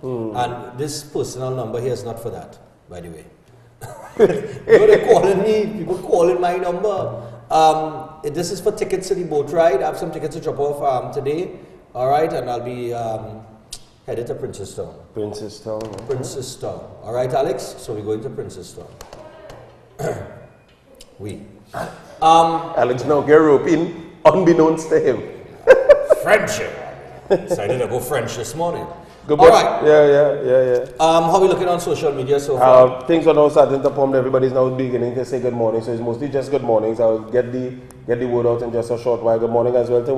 And this personal number here is not for that, by the way. They're calling me, people calling my number. This is for tickets to the boat ride. I have some tickets to drop off today. All right, and I'll be headed to Princestown. Princestown. Okay. Princestown. All right, Alex. So we're going to Princestown. Alex now get rope in, unbeknownst to him. Friendship. Decided to go French this morning. Good All right. Yeah. How are we looking on social media so far? Things are now starting to pump. Everybody's now beginning to say good morning. So it's mostly just good mornings. I'll get the word out in just a short while. Good morning as well to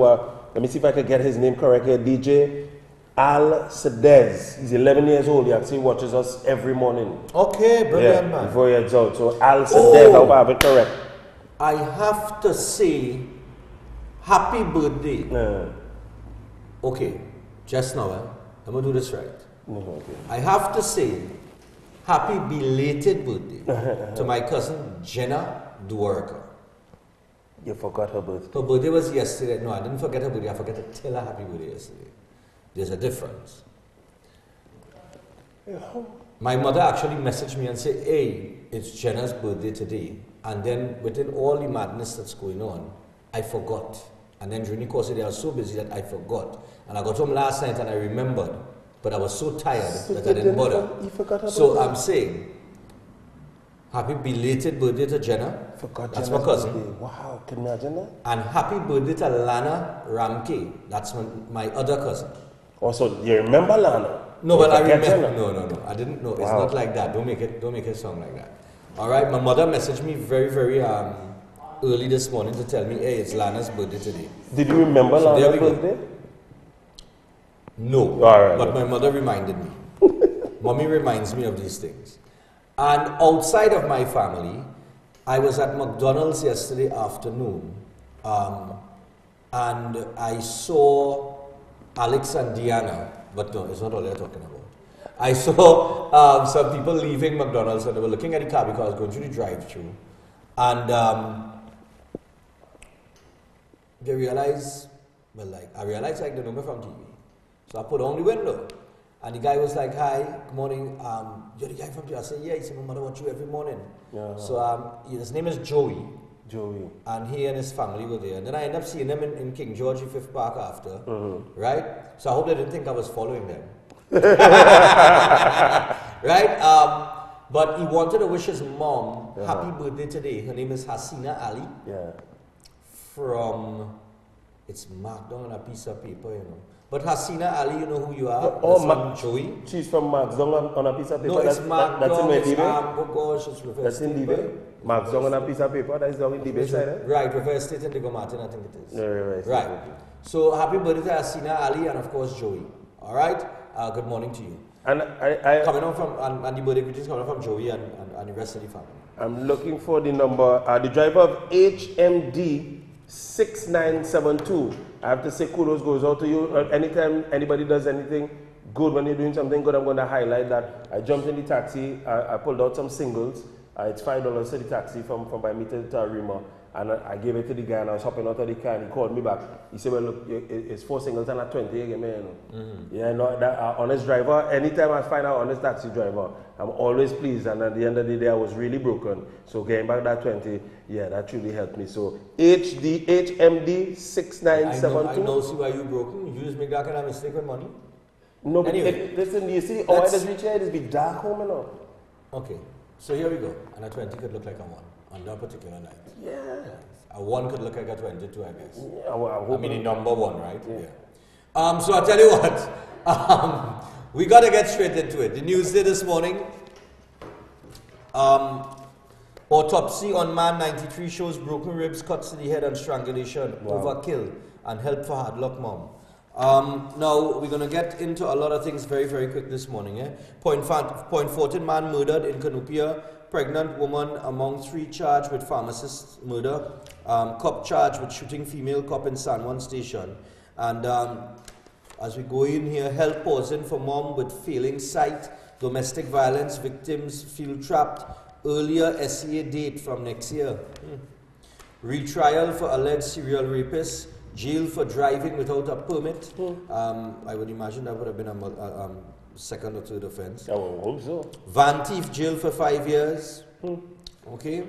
let me see if I can get his name correct here. DJ Al Sedez. He's 11 years old. He actually watches us every morning. Okay, brilliant, man. Before he heads out. So Al Sedez, I hope I have it correct. I have to say, happy birthday. Okay, just now, I'm going to do this right. Okay. I have to say, happy belated birthday to my cousin Jenna Duarca. You forgot her birthday. Her birthday was yesterday. No, I didn't forget her birthday. I forgot to tell her happy birthday yesterday. There's a difference. My mother actually messaged me and said, hey, it's Jenna's birthday today. And then within all the madness that's going on, I forgot. And then during the course of the day, I was so busy that I forgot. And I got home last night and I remembered. But I was so tired that I didn't bother. So I'm saying, happy belated birthday to Jenna. That's my cousin. Birthday. Wow, can you imagine that? And happy birthday to Lana Ramke. That's my other cousin. Also, you remember Lana? No, but I remember. No. I didn't know. Wow. It's not like that. Don't make it sound like that. All right. My mother messaged me very, very early this morning to tell me, hey, it's Lana's birthday today. Did you remember Lana's birthday? No. All right. But my mother reminded me. Mommy reminds me of these things. And outside of my family, I was at McDonald's yesterday afternoon, and I saw Alex and Deyanna, but no, it's not all they're talking about. I saw some people leaving McDonald's and they were looking at the car because I was going through the drive-thru, and they realized, I realized they know me from TV. So I put on the window. And the guy was like, hi, good morning. You're the guy from TV? I said, yeah. He said, my mother watches you every morning. Yeah. So his name is Joey. And he and his family were there. And then I ended up seeing them in King George V Park after. Right? So I hope they didn't think I was following them. Right? But he wanted to wish his mom happy birthday today. Her name is Hasina Ali. Yeah. It's marked down on a piece of paper, you know. But Hasina Ali, you know who you are? Joey. She's from Mark's down on a piece of paper. No, it's marked that's down. in It's oh gosh, it's reverse. That's in Debe. Mark's down on a piece of paper. That's down in Debe side. Eh? Right, reverse state in Digo Martin, I think it is. No, right. So happy birthday to Hasina Ali and of course Joey. All right. Good morning to you. And I coming on from and the birthday greetings coming from Joey and the rest of the family. I'm looking for the number. The driver of HMD 6972. I have to say kudos goes out to you. Anytime anybody does anything good, when you're doing something good, I'm going to highlight that. I jumped in the taxi, I pulled out some singles. It's $5 to the taxi from by me to Arima. And I gave it to the guy and I was hopping out of the car and he called me back. He said, well, look, it's 4 singles and a 20 again, man. Yeah, no, that honest driver, anytime I find out honest taxi driver, I'm always pleased. And at the end of the day, I was really broken. So getting back that 20, yeah, that really helped me. So HMD 6972. I know, see why you broken. You just make that kind of mistake with money? No, anyway, listen, you see, all I just reach here, it be dark home and all. Okay, so here we go. And a 20 could look like a 1. On that particular night. Yeah. A 1 could look like a 22, I guess. Yeah, well, I mean, the number 1, right? Yeah. So I'll tell you what. We got to get straight into it. The news day this morning. Autopsy on man 93 shows broken ribs, cuts to the head and strangulation. Overkill and help for hard luck, mom. Now, we're going to get into a lot of things very, very quick this morning. Point 14 man murdered in Canupia. Pregnant woman among 3 charged with pharmacist murder. Cop charged with shooting female cop in San Juan Station. And as we go in here, help pausing for mom with failing sight. Domestic violence victims feel trapped. Earlier SCA date from next year. Retrial for alleged serial rapist. Jail for driving without a permit. I would imagine that would have been second or third offense. I would hope so. Van thief jail for 5 years. Okay.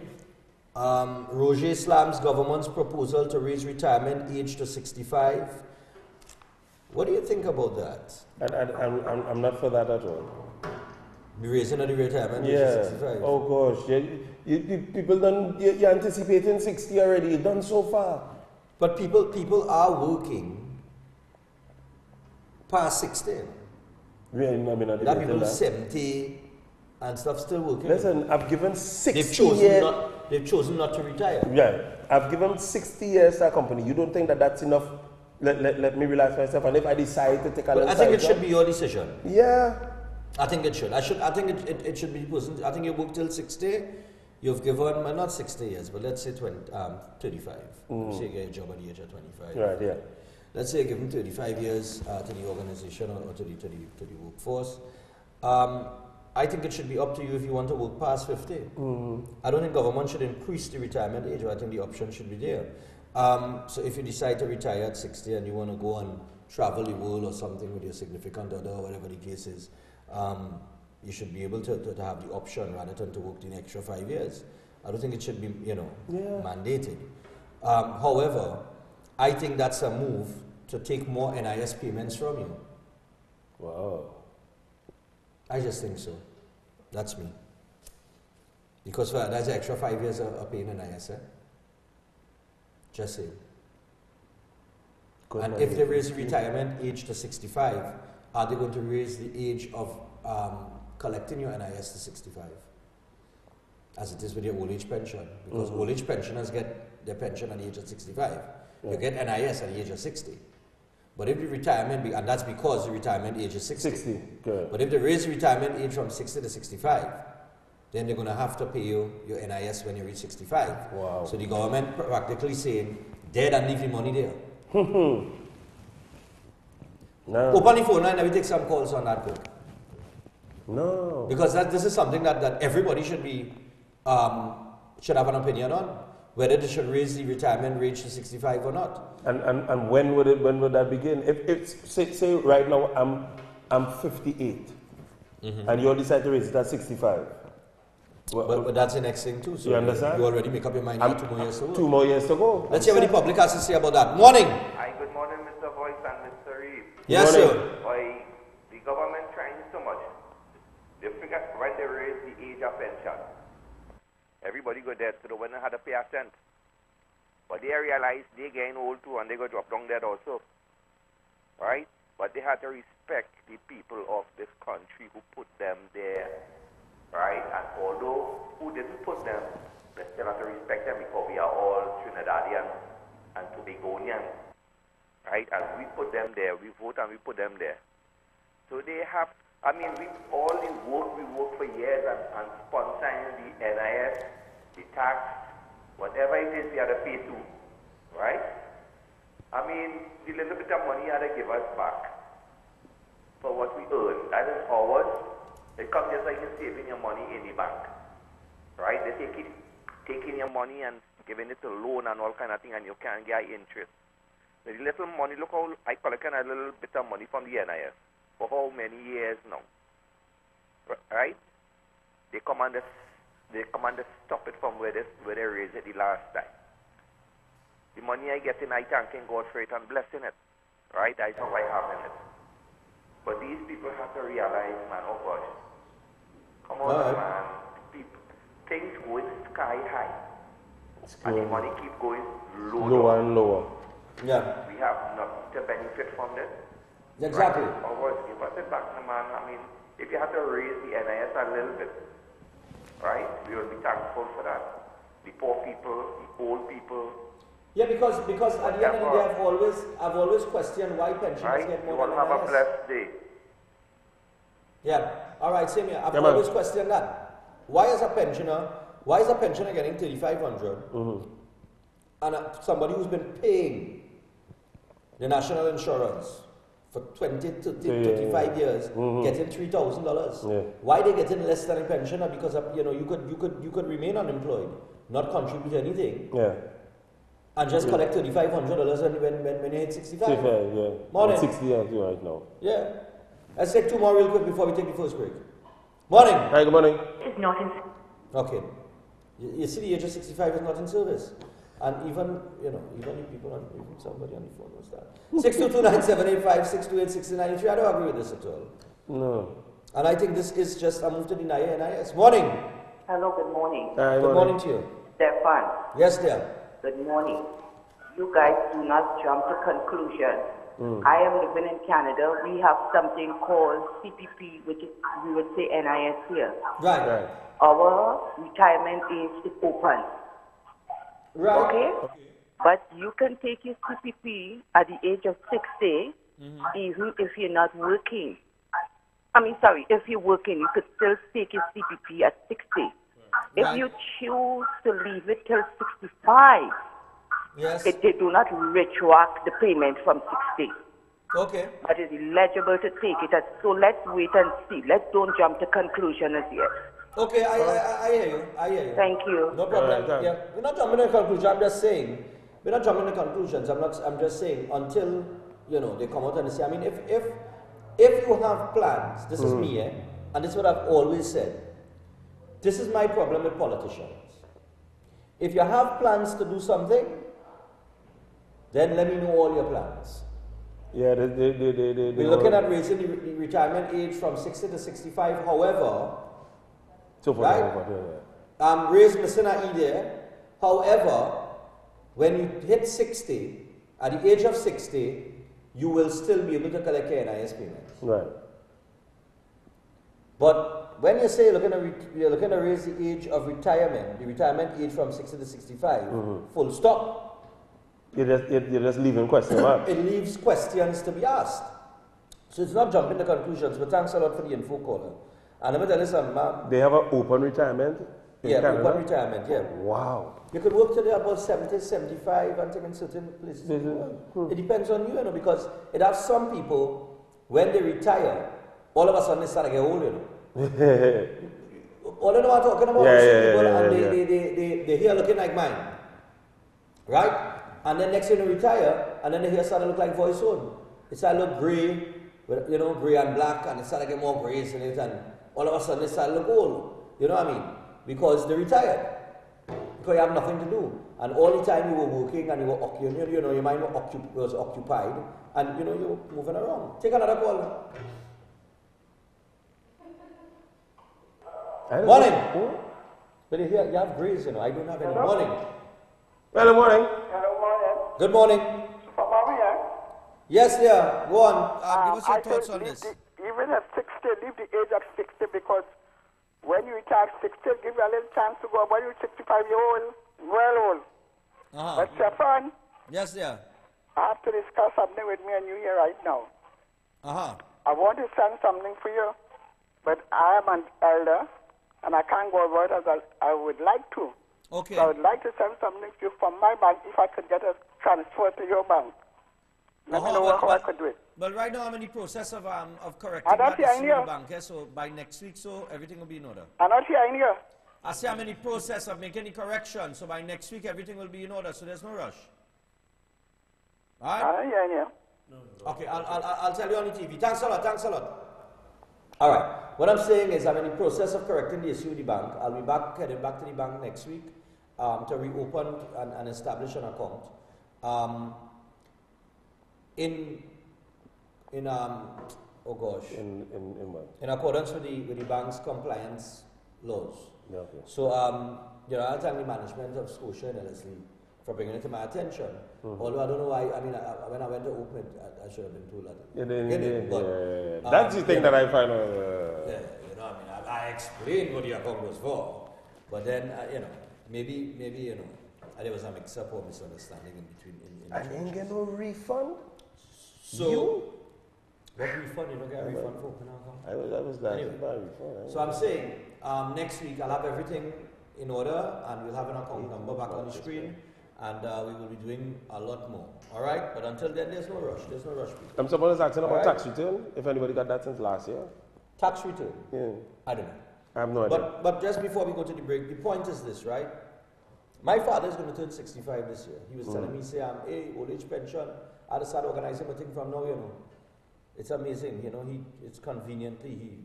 Roger slams government's proposal to raise retirement age to 65. What do you think about that? I'm not for that at all. The raising of the retirement age to 65? Oh gosh, people done, you're anticipating 60 already, you've done so far. But people are working past 60. Yeah, That people 70 and stuff still working. Listen, I've given 60 years. They've chosen not to retire. Yeah, I've given 60 years to a company. You don't think that that's enough? Let me relax myself, and if I decide to take a little I think it should be your decision. Yeah. I think it should. I think it should be the person. I think you work till 60. You've given, well, not 60 years, but let's say 35. Say you get a job at the age of 25. Right, yeah. Let's say you give them 35 years to the organization or to the workforce. I think it should be up to you if you want to work past 50. I don't think government should increase the retirement age, but I think the option should be there. So if you decide to retire at 60 and you want to go and travel the world or something with your significant other or whatever the case is, you should be able to have the option rather than to work the extra 5 years. I don't think it should be, mandated. However, I think that's a move to take more NIS payments from you. Wow. I just think so. That's me. Because that's extra 5 years of paying NIS, Just saying. And if they raise the retirement age to 65, are they going to raise the age of collecting your NIS to 65? As it is with your old age pension. Because old age pensioners get their pension at the age of 65. Yeah. You get NIS at the age of 60. But if the retirement, and that's because the retirement age is 60. 60, good. But if they raise the retirement age from 60 to 65, then they're going to have to pay you your NIS when you reach 65. Wow. So the government practically saying, dead and leave the money there. No. Open the phone line and we take some calls on that quick. No. Because this is something that everybody should be, should have an opinion on. Whether they should raise the retirement age to 65 or not. And when would that begin? If say right now I'm 58, and you all decide to raise it at 65. But that's the next thing too. So you understand? You already make up your mind. 2 more years to go. 2 more years to go. Let's hear what the public has to say about that. Morning. Hi, good morning, Mr. Voice and Mr. Reed. Yes, sir. Why the government trying so much? They figure when they raise the age of pension. Everybody go dead, so the winner had to pay a cent. But they realize they getting old too and they go drop down dead also. Right? But they had to respect the people of this country who put them there. Right? And although who didn't put them, they still have to respect them because we are all Trinidadians and Tobagonians. Right? And we put them there. We vote and we put them there. So they have, we all the work we work for years and sponsoring the NIS, the tax, whatever it is we have to pay to, right? The little bit of money you have to give us back for what we earn. That is ours. It comes just like you're saving your money in the bank, right? They taking your money and giving it a loan and all kind of thing, and you can't get interest. The little money, look how I collected a little bit of money from the NIS for how many years now, right? They command us stop it from where they raised it the last time. The money I get in, I thanking God for it and blessing it, right? That's how I have in it. But these people have to realize, man, oh gosh, come on, man, things going sky high, and the money keep going lower and lower. Yeah. We have nothing to benefit from this. Exactly. Right? Or worse, give us it back, man. If you have to raise the NIS a little bit, right, we will be thankful for that. The poor people, the old people. Yeah, because at the end of the day, I've always questioned why pensioners get more than NIS. You will have a blessed day. Yeah. All right, same here. I've always questioned that. Why is a pensioner getting $3,500 and somebody who's been paying the national insurance for 20 to 35 years getting $3,000? Yeah. Why they getting less than a pensioner? Because you could remain unemployed, not contribute anything. Yeah. And just collect $3,500 when you hit 65. 65, yeah. Morning. 60 right now. Yeah. Let's take 2 more real quick before we take the first break. Morning. Hi, good morning. Is not in. Okay. You see, the age of 65 is not in service. And even, even people, even somebody on the phone was that. 622-9785, 628-6093. I don't agree with this at all. No. And I think this is just a move to deny NIS. Morning. Hello, good morning. Hi, Good morning to you. Stephan, Yes, dear. good morning. You guys do not jump to conclusions. I am living in Canada. We have something called CPP, which is, we would say NIS here. Right. Our retirement age is open. Right. Okay? But you can take your CPP at the age of 60, even if you're not working. If you're working, you could still take your CPP at 60. If you choose to leave it till 65, Yes. they do not retroact the payment from 60. Okay. But it's eligible to take it. So let's wait and see. Let's don't jump to conclusion as yet. Okay, I hear you. Thank you. No problem. Right. Yeah. We're not jumping to conclusions. I'm just saying. We're not jumping to conclusions. I'm just saying until they come out and say. I mean, if you have plans, this is me, and this is what I've always said. This is my problem with politicians. If you have plans to do something, then let me know all your plans. Yeah, We're looking at raising the retirement age from 60 to 65. However, raise Messina E there. However, when you hit 60, at the age of 60, you will still be able to collect your NIS payments. Right. But when you say you're looking to raise the age of retirement, the retirement age from 60 to 65, full stop. You're just leaving question marks. It leaves questions to be asked. So it's not jumping to conclusions, but thanks a lot for the info caller. And let me tell you something, ma'am. They have an open retirement in Canada? Open retirement, yeah. Wow. You could work till you're about 70, 75 and take in certain places. It depends on you, because it has some people, when they retire, all of a sudden they start to get old, All you know what I'm talking about? They here looking like mine. Right? And then next thing they retire, and then the hair start to look like voice on. It start to look grey, grey and black, and it start to get more grays in it, and all of a sudden it start to look old. You know what I mean? Because they retired. Because you have nothing to do. And all the time you were working and you were your mind was occupied, and you were moving around. Take another call. Morning. But you have grays, I don't have any. Morning. Hello, morning. Hello, morning. Good morning. From here. Yes, yeah. Go on. Give us your I thoughts said on this. Even at 60, leave the age at 60 because when you retire at 60, give you a little chance to go. When you're 65-year-old, well old. But Stephan, Yes, yeah. I have to discuss something with me and you here right now. I want to send something for you, but I am an elder and I can't go over it as I would like to. Okay. So I would like to send something to you from my bank if I could get a transfer to your bank. Let me know how I could do it. Well, right now I'm in the process of correcting I don't that hear issue you. with the bank, so by next week, everything will be in order. I'm not hearing you. I say I'm in the process of making the correction, so by next week everything will be in order, so there's no rush. All right? I'm not hearing you. Okay, I'll tell you on the TV. Thanks a lot. All right. What I'm saying is I'm in the process of correcting the issue with the bank. I'll be headed back to the bank next week to reopen and establish an account. In accordance with the bank's compliance laws. Yeah, okay. So I'll thank the management of Scotia and LSE for bringing it to my attention. Although I don't know why. I mean, when I went to open it, I should have been told that. That's the thing that I find. I explained what the account was for, but then maybe there was a mix-up or misunderstanding in between. I didn't get no refund. So, what refund? You don't get a refund for open account? I was like, refund. So I'm saying, next week I'll have everything in order, and we'll have an account number back on the screen, and we will be doing a lot more. All right? But until then, there's no rush. People. I'm supposed to ask about tax return. If anybody got that since last year. Tax return? Yeah. I don't know. I have no idea. But just before we go to the break, the point is this, right? My father is going to turn 65 this year. He was telling me, old age pension. I just started organizing a thing from now, It's amazing, you know. It's conveniently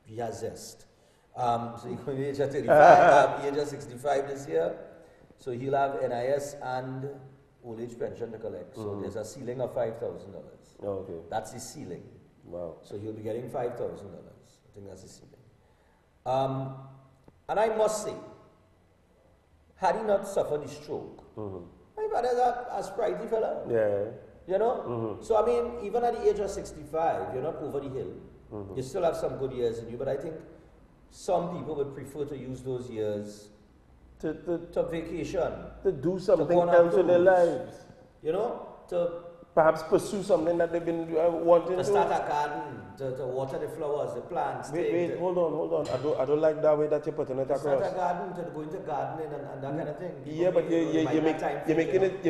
he has zest. So he's going to age of 35, age of 65 this year. So he'll have NIS and old age pension to collect. So there's a ceiling of $5,000. Oh, okay. That's his ceiling. Wow. So he'll be getting $5,000. I think that's his ceiling. And I must say, had he not suffered a stroke, my father's a sprightly fella. Yeah. You know? So I mean, even at the age of 65, you're not over the hill. You still have some good years in you, but I think some people would prefer to use those years to vacation. To do something else in their lives. You know? To perhaps pursue something that they've been wanting to. To start a garden, to water the flowers, the plants. Wait, hold on. I don't like that way that you're putting it across. Start a garden, to go into gardening and that kind of thing. Yeah, but you're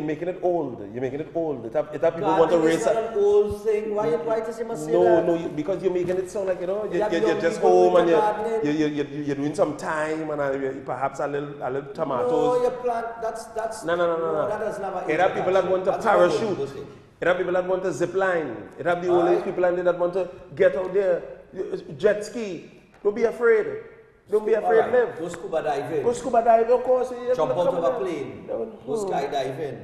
making it old. You're making it old. It have people want to raise up. It's not an old thing. Why does you must say that? No, because you're making it sound like, you know, you're just home and you're doing some time and perhaps a little tomatoes. No, you plant. That's no. That does never. It have people that want to parachute. It have people that want to zip line. It have the old age people that want to get out there, jet ski. Don't be afraid. Don't be afraid, live. Go scuba diving. Go scuba diving, of course. Jump out of a plane. Go skydiving.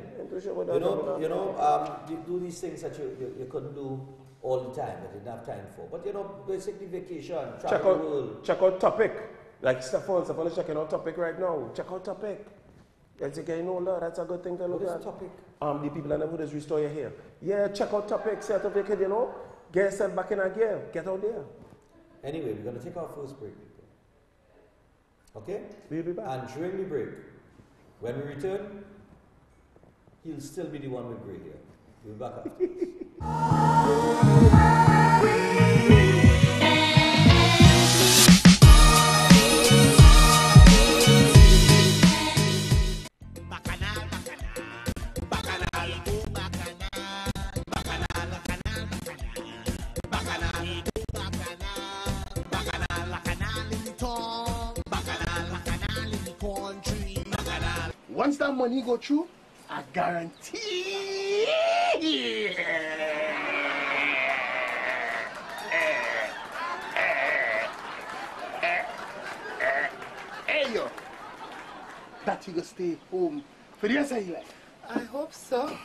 You do these things that you couldn't do all the time, that you didn't have time for. But you know, basically vacation, travel the world. Check out Topic. Like Stephan is checking out Topic right now. Check out Topic. As you're getting older, that's a good thing to look at. What is Topic? The people that never just restore your hair. Yeah, check out Topic, set up your kid, you know. Get yourself back in a gear. Get out there. Anyway, we're going to take our first break, people. Okay? We'll be back. And during the break, when we return, he'll still be the one with grey hair. We'll be back after this. Once that money go through, I guarantee. Hey yo, that you go stay home for the rest of your life. I hope so.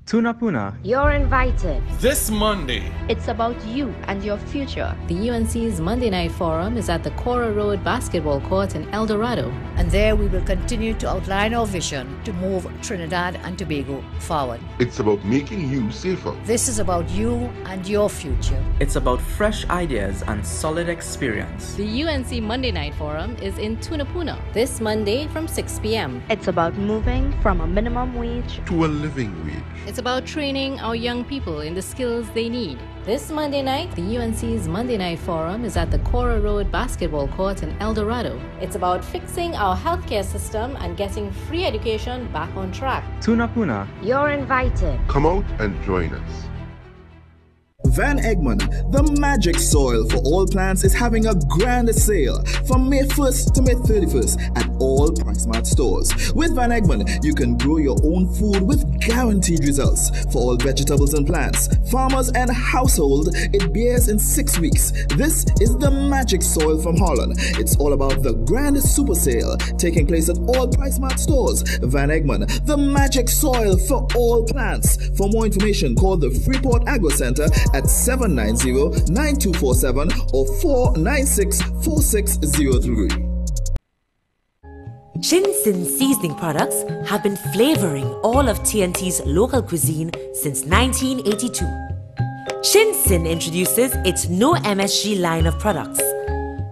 Tunapuna. You're invited. This Monday. It's about you and your future. The UNC's Monday Night Forum is at the Cora Road Basketball Court in El Dorado. And there we will continue to outline our vision to move Trinidad and Tobago forward. It's about making you safer. This is about you and your future. It's about fresh ideas and solid experience. The UNC Monday Night Forum is in Tunapuna this Monday from 6 p.m. It's about moving from a minimum wage to a living wage. It's about training our young people in the skills they need. This Monday night, the UNC's Monday Night Forum is at the Cora Road Basketball Court in El Dorado. It's about fixing our healthcare system and getting free education back on track. Tunapuna. You're invited. Come out and join us. Van Egmond, the magic soil for all plants, is having a grand sale from May 1st to May 31st at all PriceMart stores. With Van Egmond, you can grow your own food with guaranteed results. For all vegetables and plants, farmers and household, it bears in 6 weeks. This is the magic soil from Holland. It's all about the grand super sale taking place at all PriceMart stores. Van Egmond, the magic soil for all plants. For more information, call the Freeport Agro Center at 790-9247 or 496-4603. Shinsin seasoning products have been flavoring all of TNT's local cuisine since 1982. Shinsin introduces its No MSG line of products.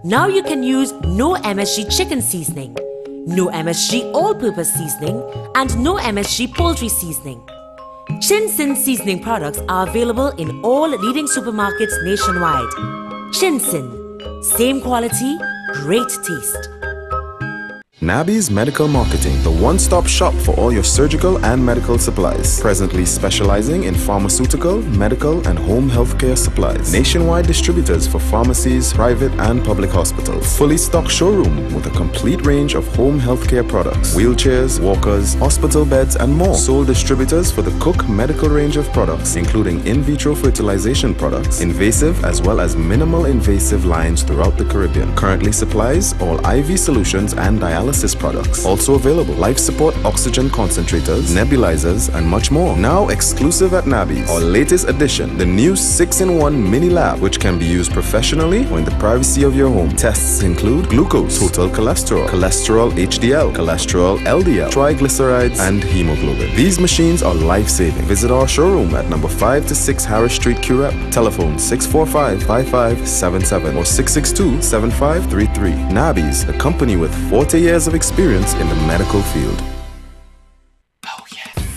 Now you can use No MSG chicken seasoning, No MSG all-purpose seasoning, and No MSG poultry seasoning. Shinsin seasoning products are available in all leading supermarkets nationwide. Shinsin, same quality, great taste. Nabby's Medical Marketing, the one-stop shop for all your surgical and medical supplies. Presently specializing in pharmaceutical, medical, and home healthcare supplies. Nationwide distributors for pharmacies, private and public hospitals. Fully stocked showroom with a complete range of home healthcare products. Wheelchairs, walkers, hospital beds, and more. Sole distributors for the Cook medical range of products, including in vitro fertilization products, invasive as well as minimal invasive lines throughout the Caribbean. Currently supplies all IV solutions and dialysis products. Also available life support oxygen concentrators, nebulizers, and much more. Now exclusive at Nabby's. Our latest addition, the new 6-in-1 mini lab, which can be used professionally or in the privacy of your home. Tests include glucose, total cholesterol, cholesterol HDL, cholesterol LDL, triglycerides, and hemoglobin. These machines are life-saving. Visit our showroom at number 5 to 6 Harris Street, Curep. Telephone 645-5577 or 662-7533. Nabby's, a company with 40 years of experience in the medical field.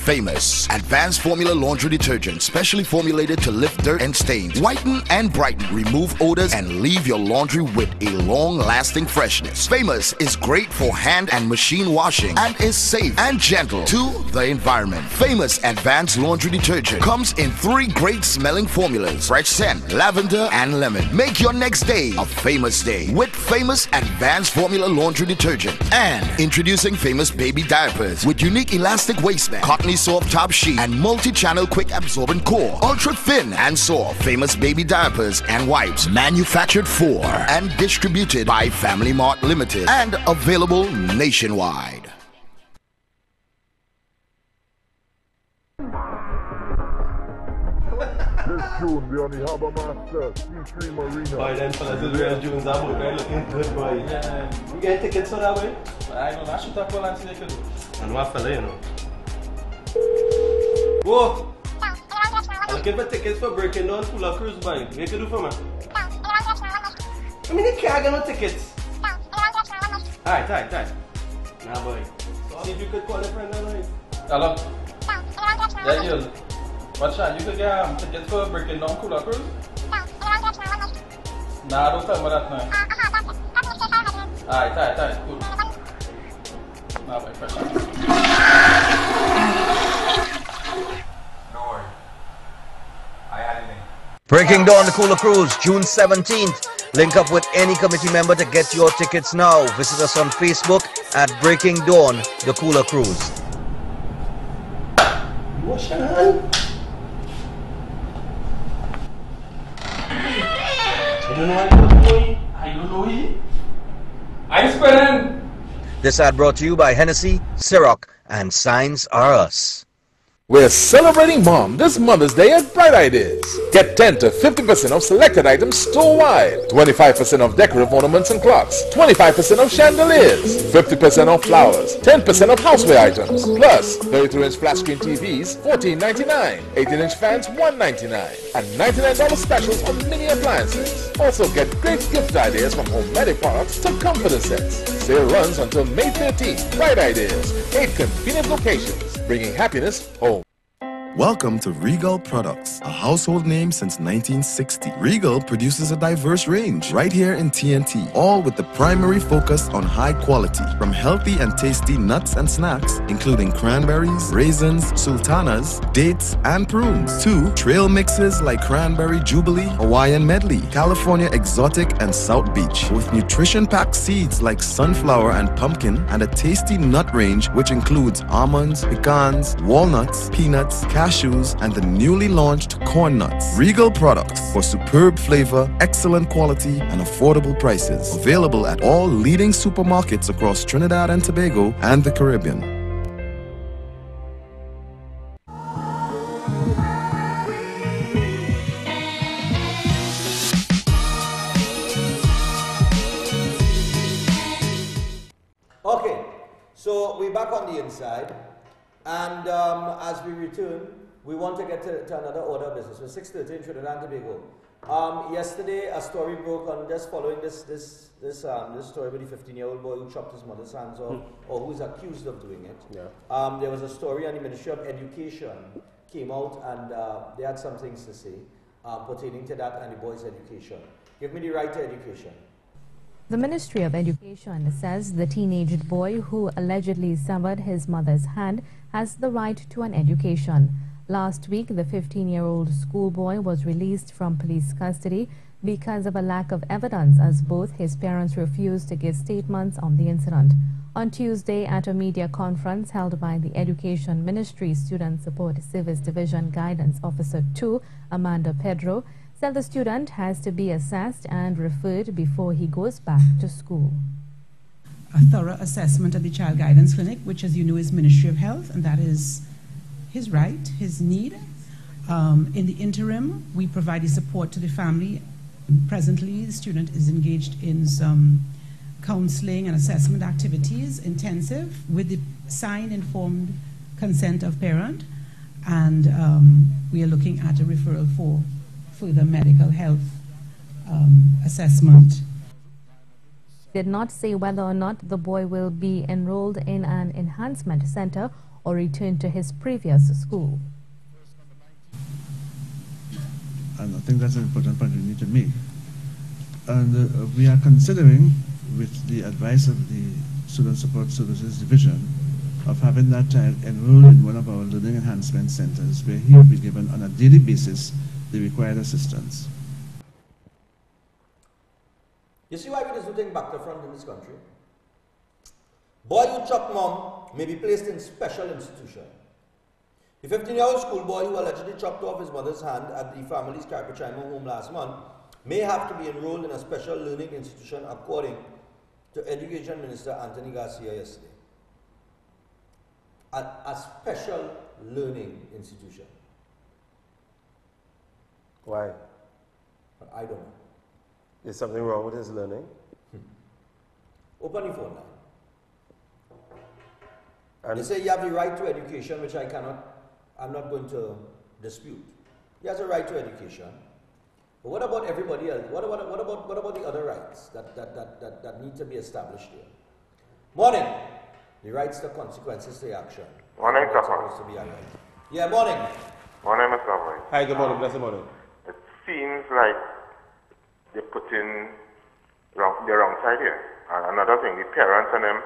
Famous advanced formula laundry detergent, specially formulated to lift dirt and stains, whiten and brighten, remove odors, and leave your laundry with a long-lasting freshness. Famous is great for hand and machine washing and is safe and gentle to the environment. Famous advanced laundry detergent comes in 3 great smelling formulas: fresh scent, lavender, and lemon. Make your next day a famous day with Famous advanced formula laundry detergent. And introducing Famous baby diapers with unique elastic waistband, cottony soft top sheet, and multi-channel quick absorbent core. Ultra thin and soft Famous baby diapers and wipes, manufactured for and distributed by Family Mart Limited and available nationwide. This June, we on the Harbour Master, C3 Marina. Boy, them fellas is real Junes, that boy, they're looking good, boy. Yeah. You get tickets for that way? I know, I should talk about that today. And what fella, you know? Whoa! I'm looking for tickets for Breaking Dawn Cooler Cruise, boy. What you can do for me? I mean, you can't get no tickets. Alright. Nah, boy. See if you could call a friend or not. Hello? Yeah, you. What's that? You could get tickets for Breaking Dawn Cooler Cruise? Nah, don't tell me that now. Alright, cool. Nah, boy, fresh out. Breaking Dawn the Cooler Cruise, June 17th. Link up with any committee member to get your tickets now. Visit us on Facebook at Breaking Dawn the Cooler Cruise. Wash your hand. I don't know he. I'm spinning. This ad brought to you by Hennessy, Ciroc, and Signs Are Us. We're celebrating Mom this Mother's Day at Bright Ideas. Get 10 to 50% off selected items store-wide. 25% off decorative ornaments and clocks. 25% off chandeliers. 50% off flowers. 10% off houseware items. Plus, 33-inch flat screen TVs, $14.99. 18-inch fans, $1.99. And $99 specials on mini appliances. Also get great gift ideas from Homedic products to comforter sets. Sale runs until May 13th. Bright Ideas. 8 convenient locations, bringing happiness home. Welcome to Regal Products, a household name since 1960. Regal produces a diverse range right here in TNT, all with the primary focus on high quality. From healthy and tasty nuts and snacks, including cranberries, raisins, sultanas, dates, and prunes, to trail mixes like Cranberry Jubilee, Hawaiian Medley, California Exotic, and South Beach, with nutrition-packed seeds like sunflower and pumpkin, and a tasty nut range which includes almonds, pecans, walnuts, peanuts, cashews, and the newly launched corn nuts. Regal Products for superb flavor, excellent quality, and affordable prices. Available at all leading supermarkets across Trinidad and Tobago and the Caribbean. Okay, so we're back on the inside. And as we return, we want to get to another order of business. We're 6:30 in Trinidad and Tobago. Yesterday, a story broke on just following this story with the 15-year-old boy who chopped his mother's hands off, or who's accused of doing it. Yeah. There was a story on the Ministry of Education came out, and they had some things to say pertaining to that and the boy's education. Give me the right to education. The Ministry of Education says the teenage boy who allegedly severed his mother's hand has the right to an education. Last week, the 15-year-old schoolboy was released from police custody because of a lack of evidence, as both his parents refused to give statements on the incident. On Tuesday, at a media conference held by the Education Ministry Student Support Service Division Guidance Officer 2, Amanda Pedro, said the student has to be assessed and referred before he goes back to school. A thorough assessment of the Child Guidance Clinic, which, as you know, is Ministry of Health, and that is his right, his need. In the interim, we provide the support to the family. Presently, the student is engaged in some counseling and assessment activities, intensive, with the signed informed consent of parent, and we are looking at a referral for further medical health assessment. Did not say whether or not the boy will be enrolled in an enhancement center or return to his previous school. And I think that's an important point we need to make. And we are considering, with the advice of the Student Support Services Division, of having that child enrolled in one of our learning enhancement centers where he will be given on a daily basis the required assistance. You see why we just do things back to front in this country? Boy who chopped mom may be placed in special institution. The 15-year-old schoolboy who allegedly chopped off his mother's hand at the family's Carpichimo home last month may have to be enrolled in a special learning institution, according to Education Minister Anthony Garcia yesterday. A special learning institution. Why? I don't know. Is something wrong with his learning? Open your phone now. They say you have the right to education, which I'm not going to dispute. He has a right to education. But what about everybody else? What about the other rights that need to be established here? Morning. The rights to consequences to action. Morning, Stephan. Supposed to be right. Yeah, morning. Morning, Mr. Boy. Hi, good morning. Blessed morning. It seems like they put in the wrong side here. And another thing, the parents and them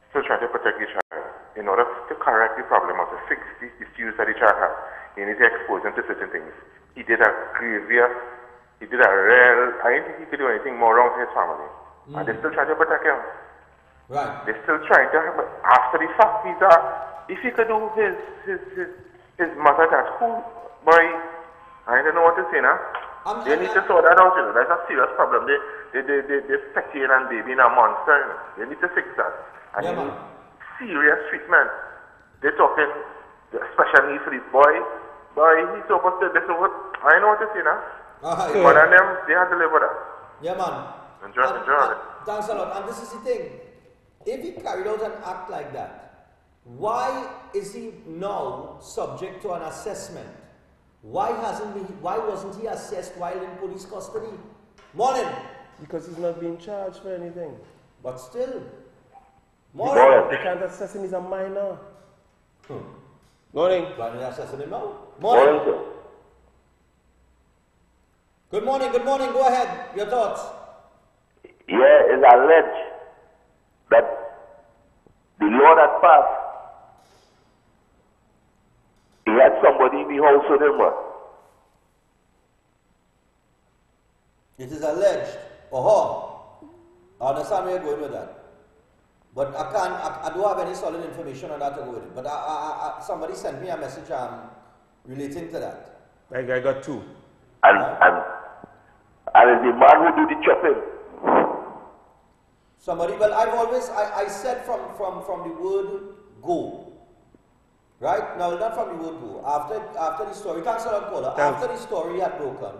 still trying to protect the child. In order to correct the problem or to fix the issues that the child has, you need to expose him to certain things. He did a grievous, I didn't think he could do anything more wrong to his family. And they're still trying to protect him. Right. They're still trying to, after the fact, if he could do his mother at school, boy, I don't know what to say now. They need to sort that out, you know. That's a serious problem. They petty and baby in a monster, you know. They need to fix that. And they need serious treatment. They're talking special needs for this boy. Boy, he's supposed to, I know what to say now. But on them, they have to live with that. Yeah, man. Enjoy it. Thanks a lot. And this is the thing. If he carried out an act like that, why is he now subject to an assessment? Why wasn't he assessed while in police custody? Morning. Because he's not being charged for anything. But still. Morning. They can't assess him, he's a minor. Morning. Why are they assessing him now? Morning. Good morning. Go ahead. Your thoughts. Yeah, it's alleged that the law that passed, he had somebody in the house with him. It is alleged. I understand where you're going with that. But I don't have any solid information on that to go with it. But somebody sent me a message relating to that. I got two. And it's the man who do the chopping. Somebody, well, I said from the word go. Right? No, not from the word go. After the story, thanks a lot, caller. After the story had broken,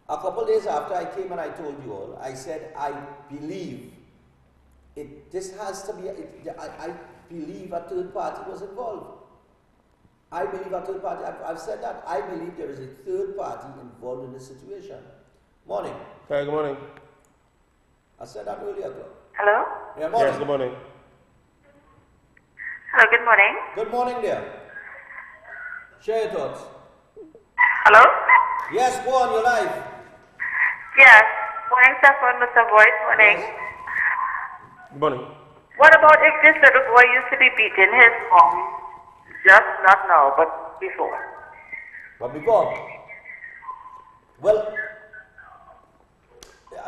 a couple days after I came and I told you all, I said, I believe this has to be, I believe a third party was involved. I believe a third party, I've said that, I believe there is a third party involved in this situation. Morning. Hi, good morning. I said that earlier. Hello? Yeah, morning. Yes, good morning. Hello, good morning. Good morning, dear. Share your thoughts. Hello? Yes, go on, you're live. Yes. Morning, Stephan, Mr. Voice. Morning. Good morning. What about if this little boy used to be beating his mom? Just not now, but before. But before? Well,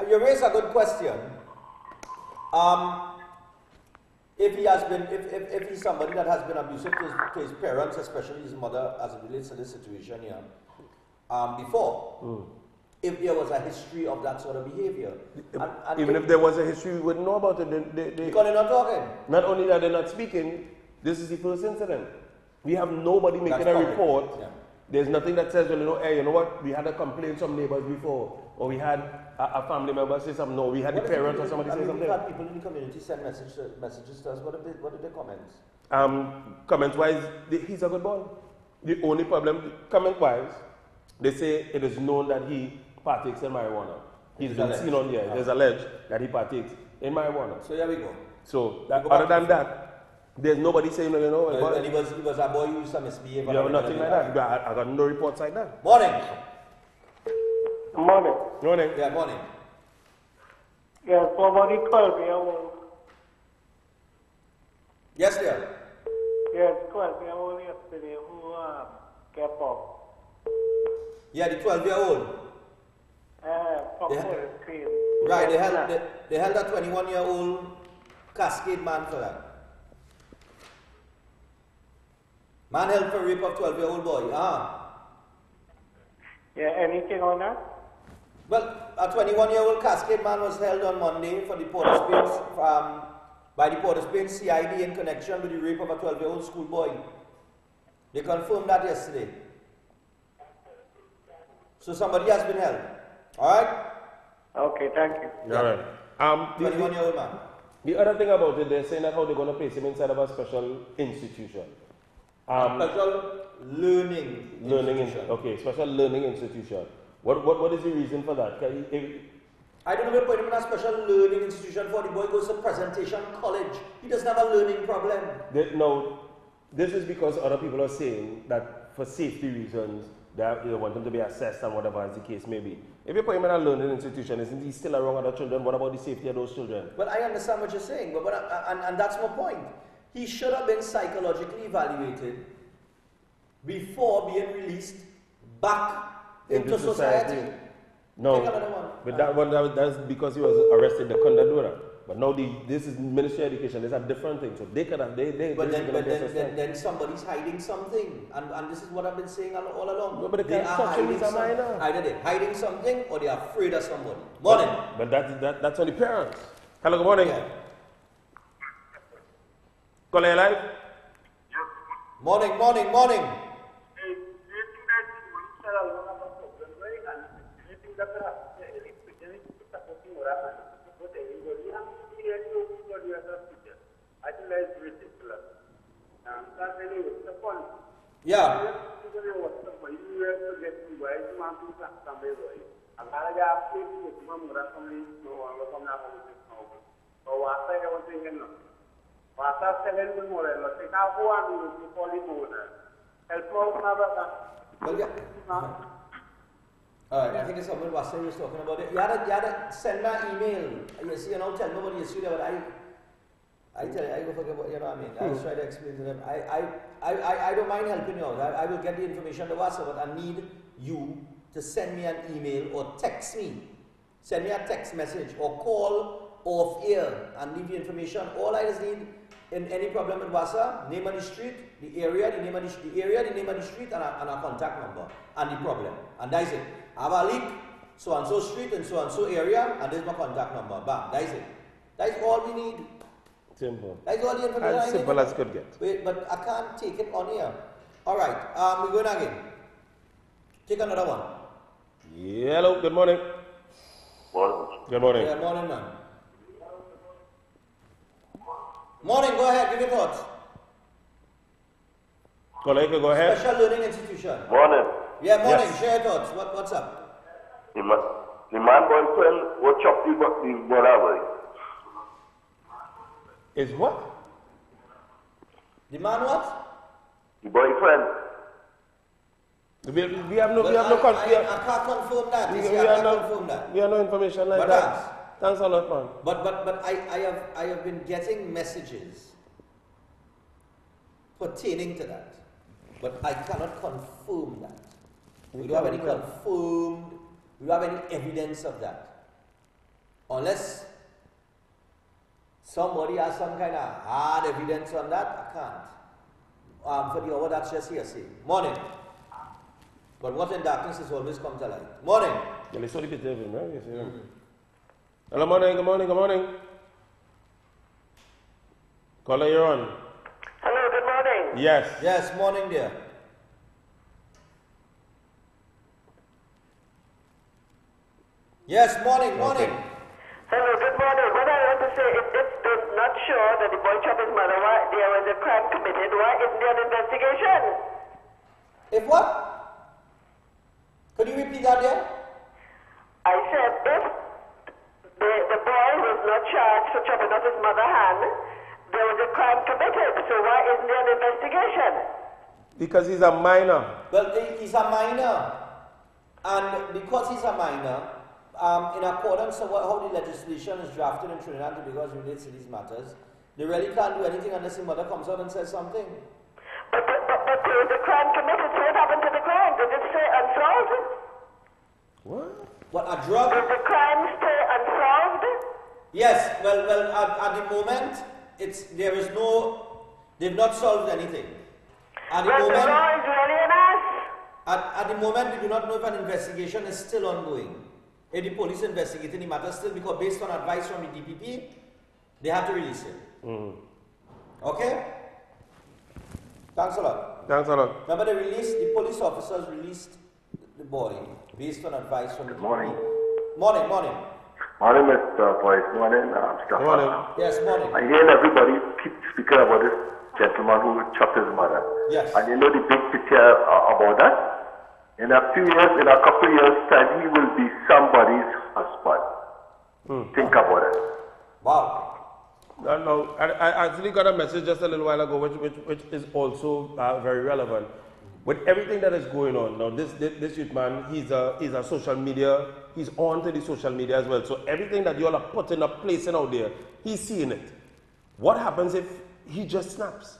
you raise a good question. If he has been, if he's somebody that has been abusive to his parents, especially his mother, as it relates to this situation here, before, if there was a history of that sort of behavior, and even if there was a history, we wouldn't know about it. Because they're not talking. Not only that they're not speaking, this is the first incident. We have nobody making a report. Yeah. There's nothing that says, well, hey, you know what, we had a complaint from neighbors before, or we had a family member say something. No, we had the parents or somebody say something. We've had people in the community send messages to us. What are the comments? Comment-wise, he's a good boy. The only problem, comment-wise, they say it is known that he partakes in marijuana. He's been seen on there. There's alleged that he partakes in marijuana. So here we go. So other than that, there's nobody saying, you know. And he was a boy who used to misbehave. You have nothing like that. I got no reports like that. Morning. Morning. Morning. Yeah, morning. Yeah, somebody called me. Yes, dear. Yes, called me yesterday who kept up. Yeah, the 12-year-old. Right, they held a 21-year-old Cascade man for that. Man held for rape of 12-year-old boy. Yeah, anything on that? Well, a 21-year-old Cascade man was held on Monday for the Port-of-Spain by the Port-of-Spain CID in connection with the rape of a 12-year-old schoolboy. They confirmed that yesterday. So somebody has been held. All right? Okay, thank you. Yeah. All right. 21-year-old man. The other thing about it, they're saying that how they're going to place him inside of a special institution. Special learning institution. Okay, special learning institution. What is the reason for that? I don't know if we put him in a special learning institution for the boy goes to presentation college. He doesn't have a learning problem. No, this is because other people are saying that for safety reasons, they want him to be assessed and whatever as the case may be. If you put him in a learning institution, isn't he still around other children? What about the safety of those children? Well, I understand what you're saying, and that's my point. He should have been psychologically evaluated before being released back into society. No, but that's because he was arrested in the Condadora. But now this is Ministry of Education. There's a different thing. So they could have But then somebody's hiding something, and this is what I've been saying all along. No, but they are hiding something. Either they're hiding something or they're afraid of somebody. Morning. But that's on the parents. Hello, good morning. Yeah. Call you live? Morning. Yeah. Alright, I think it's something Wasser was talking about it. You had to send me an email. You see, tell nobody you see that, but I tell you, I go forget what, you know what I mean? I just try to explain to them. I don't mind helping you out. I will get the information to Wasser, but I need you to send me an email or text me. Send me a text message or call off air and leave the information. All I just need in any problem with Wasser, name of the street, the area, the name of the street, and a contact number and the problem. And that's it. I have a leak, so-and-so street and so-and-so area, and there's my contact number. Bam, that's it. That's all we need. Simple. That's all the information I need. As simple as could get. Wait, but I can't take it on here. Alright, we're going again. Take another one. Hello, good morning. Morning. Good morning. Yeah, morning, man. Morning, go ahead, give your thoughts. Colleague, go ahead. Special learning institution. Morning. Yeah, morning, Yes. share your thoughts. What's up? The man boyfriend will chop the boy. Is what? The man what? The boyfriend. We have no I can't confirm that. We have no information like that. Thanks a lot, man. But I have been getting messages pertaining to that. But I cannot confirm that. We don't have any confirmed, we don't have any evidence of that. Unless somebody has some kind of hard evidence on that, I can't. For the hour, that's just hearsay. Morning. But what in darkness is always come to light. Morning. Hello, morning, good morning, good morning. Caller, you're on. Hello, good morning. Yes. Yes, morning, dear. Yes, morning. Hello, good morning. What I want to say is it's not sure that the boy chopped his mother. Why there was a crime committed? Why isn't there an investigation? If what? Could you repeat that, dear? I said if the boy was not charged for chopping off his mother's hand, there was a crime committed. So why isn't there an investigation? Because he's a minor. Well, he's a minor. And because he's a minor, in accordance with how the legislation is drafted in Trinidad and Tobago as it relates to these matters, they really can't do anything unless the mother comes out and says something. But there was a crime committed, so what happened to the crime? Did it stay unsolved? What, a drug? Did the crime stay unsolved? Yes, well, at the moment, they've not solved anything. At the moment, the law is really an ass. At the moment, we do not know if an investigation is still ongoing. If the police investigating the matter still, because based on advice from the DPP, they have to release it. Okay? Thanks a lot. Thanks a lot. Remember, the police officers released the boy based on advice from the DPP. Morning. Morning. Morning, Mr. Boyce. Morning, Stephan. Morning. Yes, morning. I hear everybody keep speaking about this gentleman who chopped his mother. Yes. And you know the big picture about that? In a couple of years' time, he will be somebody's husband. Think about it. Wow. No, I actually got a message just a little while ago, which is also very relevant. With everything that is going on now, this youth man, he's a social media. He's on to the social media as well. So everything that you all are putting up, placing out there, he's seeing it. What happens if he just snaps?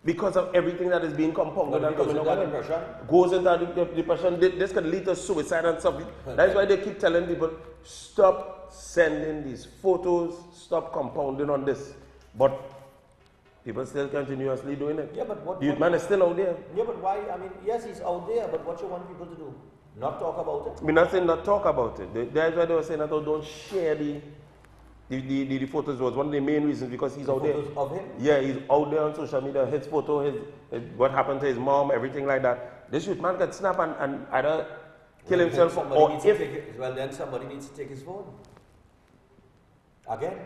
Because of everything that is being compounded and coming out, goes into depression. This can lead to suicide and stuff. That's why they keep telling people, stop sending these photos, stop compounding on this. But people still continuously doing it. Yeah, but what? The youth man is still out there. Yeah, but why? I mean, yes, he's out there, but what you want people to do? Not talk about it? I mean, not saying not talk about it. That's why they were saying that don't share the photos. Was one of the main reasons, because he's out there. Photos of him? Yeah, he's out there on social media. His photo, what happened to his mom, everything like that. This youth man can snap and either kill himself or if... Well, then somebody needs to take his phone. Again.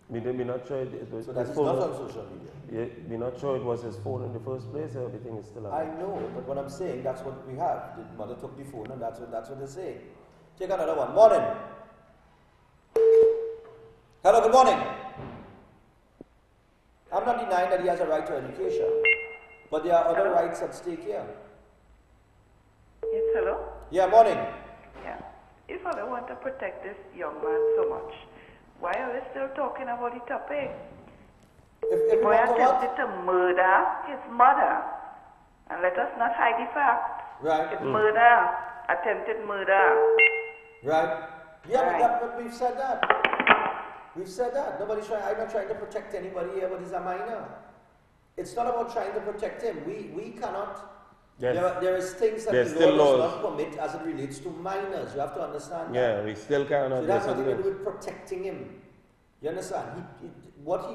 Me not sure it was so that is not on social media. Yeah, me not sure it was his phone in the first place. Everything is still alive. I know, but what I'm saying, that's what we have. The mother took the phone, and that's what they're saying. Take another one. Morning. Hello, good morning. I'm not denying that he has a right to education, but there are other rights at stake here. Yes, hello? Yeah, morning. Yeah. If I don't want to protect this young man so much, why are we still talking about the topic? If boy attempted to murder his mother, and let us not hide the fact. Right. It's murder, attempted murder. Right. Yeah, right. But we've said that. We've said that. I'm not trying to protect anybody here, but he's a minor. It's not about trying to protect him. We cannot. Yes. There is things that the law does not permit as it relates to minors. You have to understand that. Yeah, we still cannot. So that's nothing to do with protecting him. You understand? What he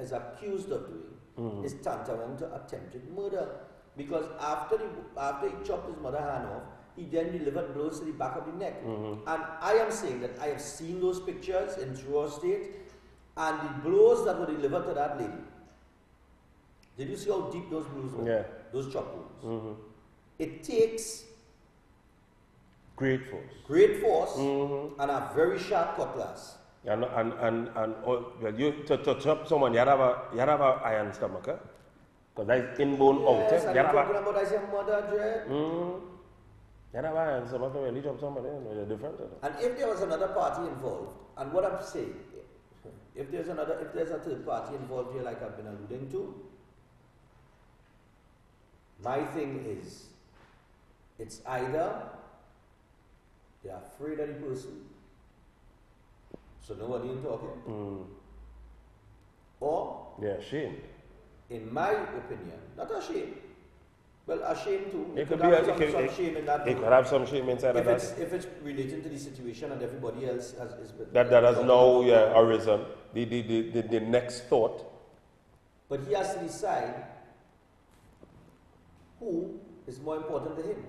is accused of doing is tantamount to attempted murder. Because after he chopped his mother's hand off, he then delivered blows to the back of the neck. And I am saying that I have seen those pictures in raw state, and the blows that were delivered to that lady. Did you see how deep those blows were? Yeah. Those chop wounds. It takes great force. Great force and a very sharp cutlass. And well, you to chop someone, you have a iron stomach, huh? Because that's inborn out. Yes, I'm talking about as your mother, Dread. And some of them really jump somebody, they're different. And if there was another party involved, and what I'm saying, if there's a third party involved here, like I've been alluding to, my thing is, it's either they're afraid of the person, so nobody ain't talking, or ashamed. In my opinion, not ashamed. Well, ashamed too. It could have be some shame in that. It could have some shame inside of that. If it's relating to the situation and everybody else is that has now arisen. The next thought. But he has to decide who is more important to him.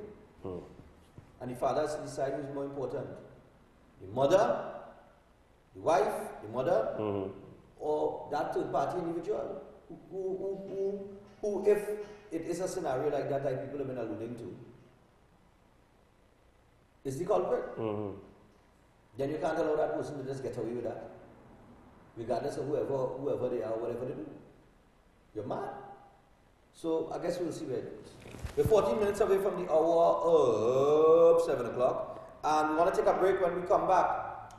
And the father has to decide who is more important. The mother, the wife, the mother, or that third party individual who, if it is a scenario like that people have been alluding to, is the culprit. Then you can't allow that person to just get away with that, regardless of whoever they are, whatever they do. You're mad. So I guess we'll see where it goes. We're 14 minutes away from the hour of 7 o'clock, and we want to take a break. When we come back,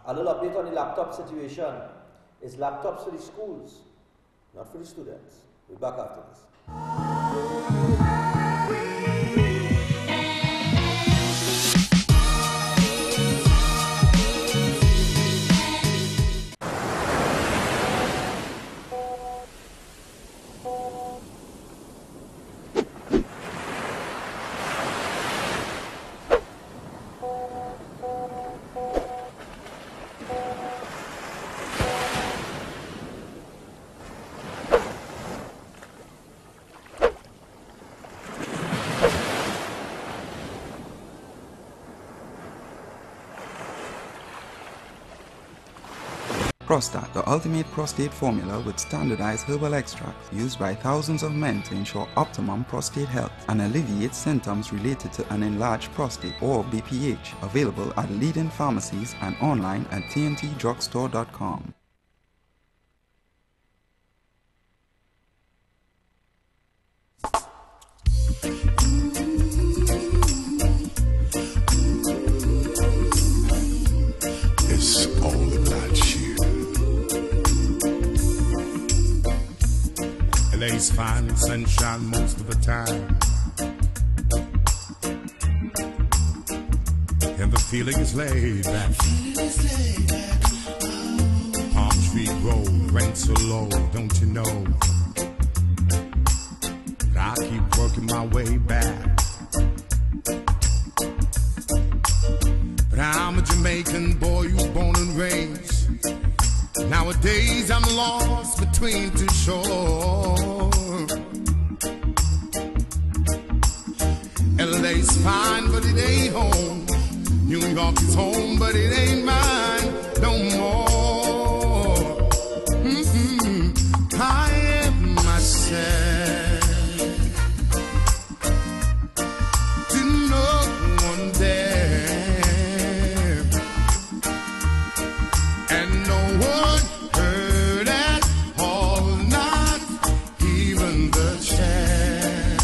a little update on the laptop situation. It's laptops for the schools, not for the students. We're back after this. Prostat, the ultimate prostate formula with standardized herbal extracts used by thousands of men to ensure optimum prostate health and alleviate symptoms related to an enlarged prostate or BPH. Available at leading pharmacies and online at tntdrugstore.com. It's all about you. LA's fine sunshine most of the time, and the feeling is laid back. Palm Tree Road, rent so low, don't you know? But I keep working my way back. But I'm a Jamaican boy who's born and raised. Nowadays I'm lost between two shores. LA's fine, but it ain't home. New York is home, but it ain't mine no more. I am myself to no one there, and no one heard at all, not even the chair.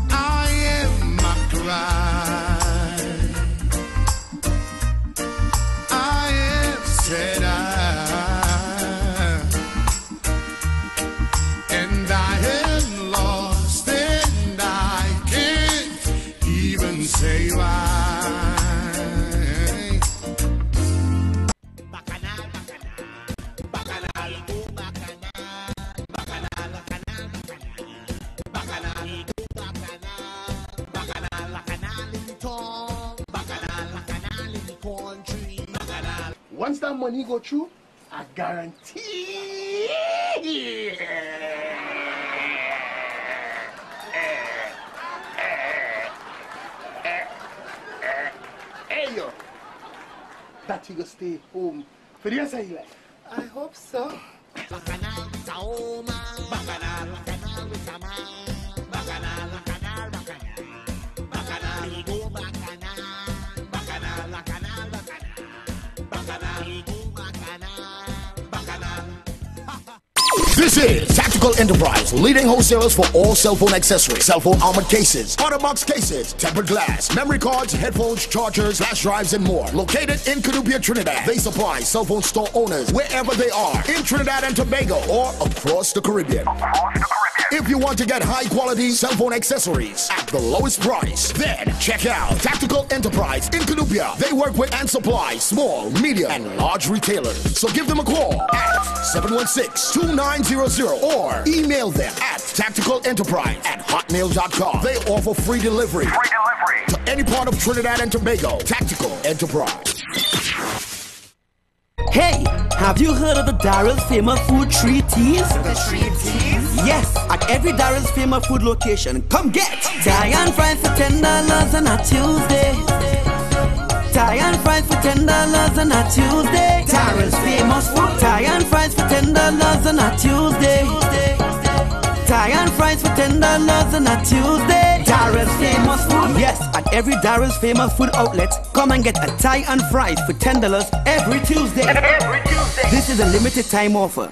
I am my cry, I have said and I am lost, and I can't even say why. Once that money go through, I guarantee. Hey yo, that you go stay home for the rest of your life. I hope so. This is Tactical Enterprise, leading wholesalers for all cell phone accessories, cell phone armored cases, auto box cases, tempered glass, memory cards, headphones, chargers, flash drives, and more. Located in Canupia, Trinidad, they supply cell phone store owners wherever they are, in Trinidad and Tobago or across the Caribbean. If you want to get high quality cell phone accessories at the lowest price, then check out Tactical Enterprise in Canupia. They work with and supply small, medium, and large retailers. So give them a call at 716-2900 or email them at tacticalenterprise@hotmail.com. They offer free delivery to any part of Trinidad and Tobago. Tactical Enterprise. Hey, have you heard of the Daryl's famous food 3 T's? The 3 T's? Yes, at every Daryl's famous food location. Come get Thai and fries for $10 on a Tuesday. Thai and fries for $10 on a Tuesday. Daryl's famous food. Thai and fries for $10 on a Tuesday. Thai and fries for $10 on a Tuesday. Daryl's famous food. Yes, at every Daryl's famous food outlet, come and get a Thai and fries for $10 every Tuesday. Every Tuesday. This is a limited time offer.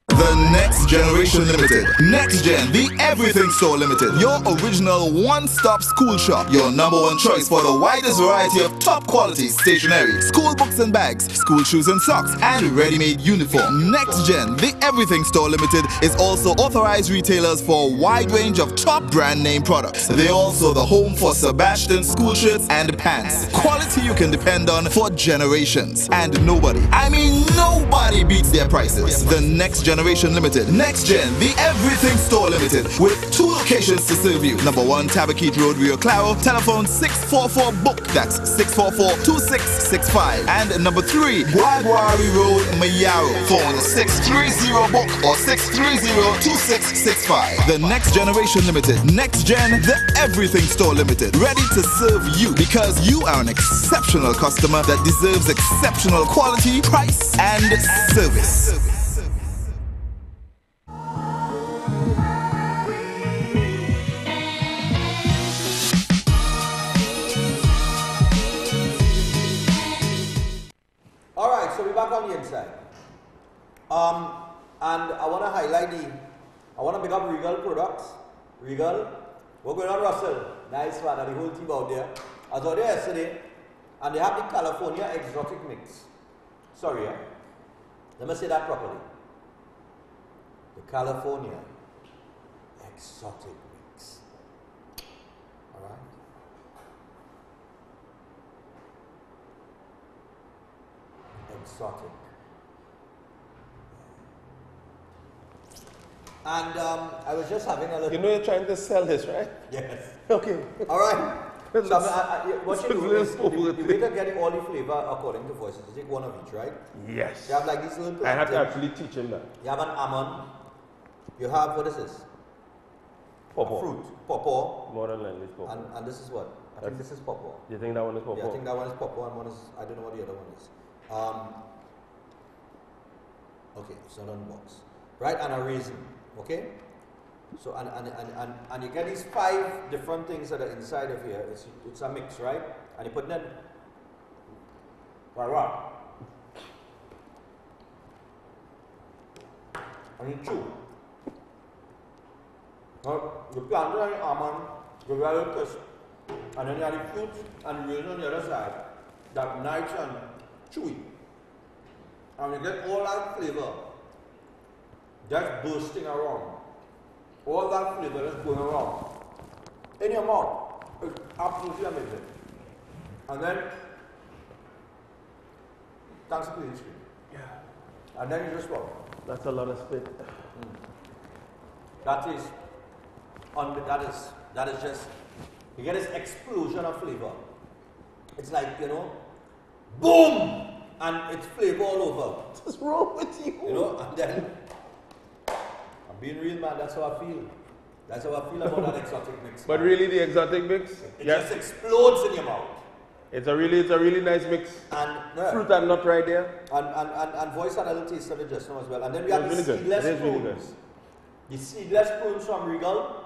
The Next Generation Limited. Next Gen, the Everything Store Limited. Your original one-stop school shop. Your #1 choice for the widest variety of top quality stationery, school books and bags, school shoes and socks, and ready-made uniform. Next Gen, the Everything Store Limited is also authorized retailers for a wide range of top brand name products. They're also the home for Sebastian school shirts and pants. Quality you can depend on for generations. And nobody, I mean nobody beats their prices. The Next Generation Limited. Next Gen, the Everything Store Limited, with 2 locations to serve you. #1, Tabaquite Road, Rio Claro. Telephone 644-BOOK. That's 644-2665. And #3, Guaguari Road, Mayaro. Phone 630-BOOK or 630-2665. The Next Generation Limited. Next Gen, the Everything Store Limited. Ready to serve you because you are an exceptional customer that deserves exceptional quality, price, and service. Alright, so we're back on the inside. And I want to highlight I want to pick up Regal products. Regal, what's going on, Russell? Nice one, and the whole team out there. I was out there yesterday, and they have the California Exotic Mix. Sorry, let me say that properly. The California Exotic Mix. Alright? Exotic. And I was just having a little... You know you're trying to sell this, right? Yes. Okay. Alright. So what you do is, the way they're getting all the flavor according to voices, you take one of each, right? Yes. You have like these little... I had to actually teach him that. You have an almond. You have, what is this? Pawpaw. Fruit. Pawpaw. More than likely it's pawpaw. And this is what? I think this is pawpaw. You think that one is pawpaw? Yeah, I think that one is pawpaw and one is, I don't know what the other one is. Okay, it's not on the box. Right, and a raisin. Okay? So, and you get these 5 different things that are inside of here. It's a mix, right? And you put them right. And you chew. Now, you plant it on the almond, you get a little crisp. And then you have the fruit and raisin on the other side. That nice and chewy. And you get all that flavor just bursting around. All that flavor is going around in your mouth. It's absolutely amazing. And then, thanks for the history. Yeah. And then you just walk. That's a lot of spit. That is just, you get this explosion of flavor. It's like, you know, boom! And it's flavor all over. What's wrong with you? You know, and then, I'm being real, man, that's how I feel. That's how I feel about that exotic mix. But really, the exotic mix? It just explodes in your mouth. It's a really nice mix. And fruit and nut right there. And voice had a little taste of it just now as well. And then we have the seedless prunes. Really good. The seedless prunes from Regal.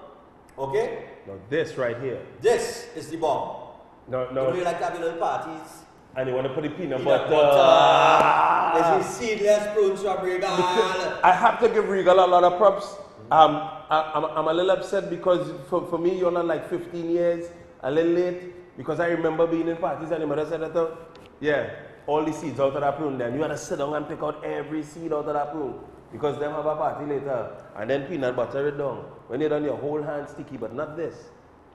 Okay? Now this right here. This is the bomb. No. You know you like to have your little parties. And you want to put the peanut butter. butter. This is seedless prunes from Regal. I have to give Regal a lot of props. I'm a little upset because for me, you're not like 15 years, a little late. Because I remember being in parties and the mother said that, yeah, all the seeds out of that prune, then you had to sit down and pick out every seed out of that prune. Because them have a party later. And then peanut butter it down. When you're done, your whole hand sticky, but not this.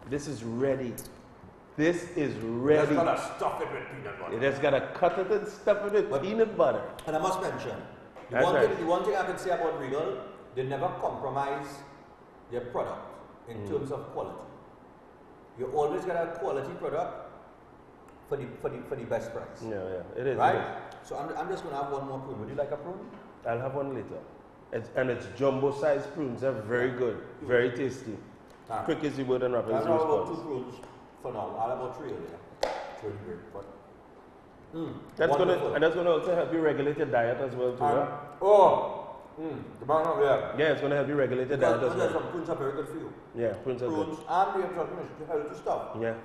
This is ready. This is ready. You just gotta stuff it with peanut butter. You just gotta cut it and stuff it with peanut butter. And I must mention, the one thing I can say about Regal, they never compromise their product in terms of quality. You always get a quality product for the best price. Yeah, it is. Right? It is. So I'm just gonna have one more prune. Would you like a prune? I'll have one later. It's jumbo-sized prunes. They're very good, very tasty. Quick as you would and rapid as you I'll have about response. 2 prunes for now. I'll have about 3 over there. 3 great, but that's gonna also help you regulate your diet as well too. The banana, yeah, it's gonna help you regulate your diet as well. Some prunes are very good for you. Yeah, prunes are good. And we have healthy stuff. Yeah.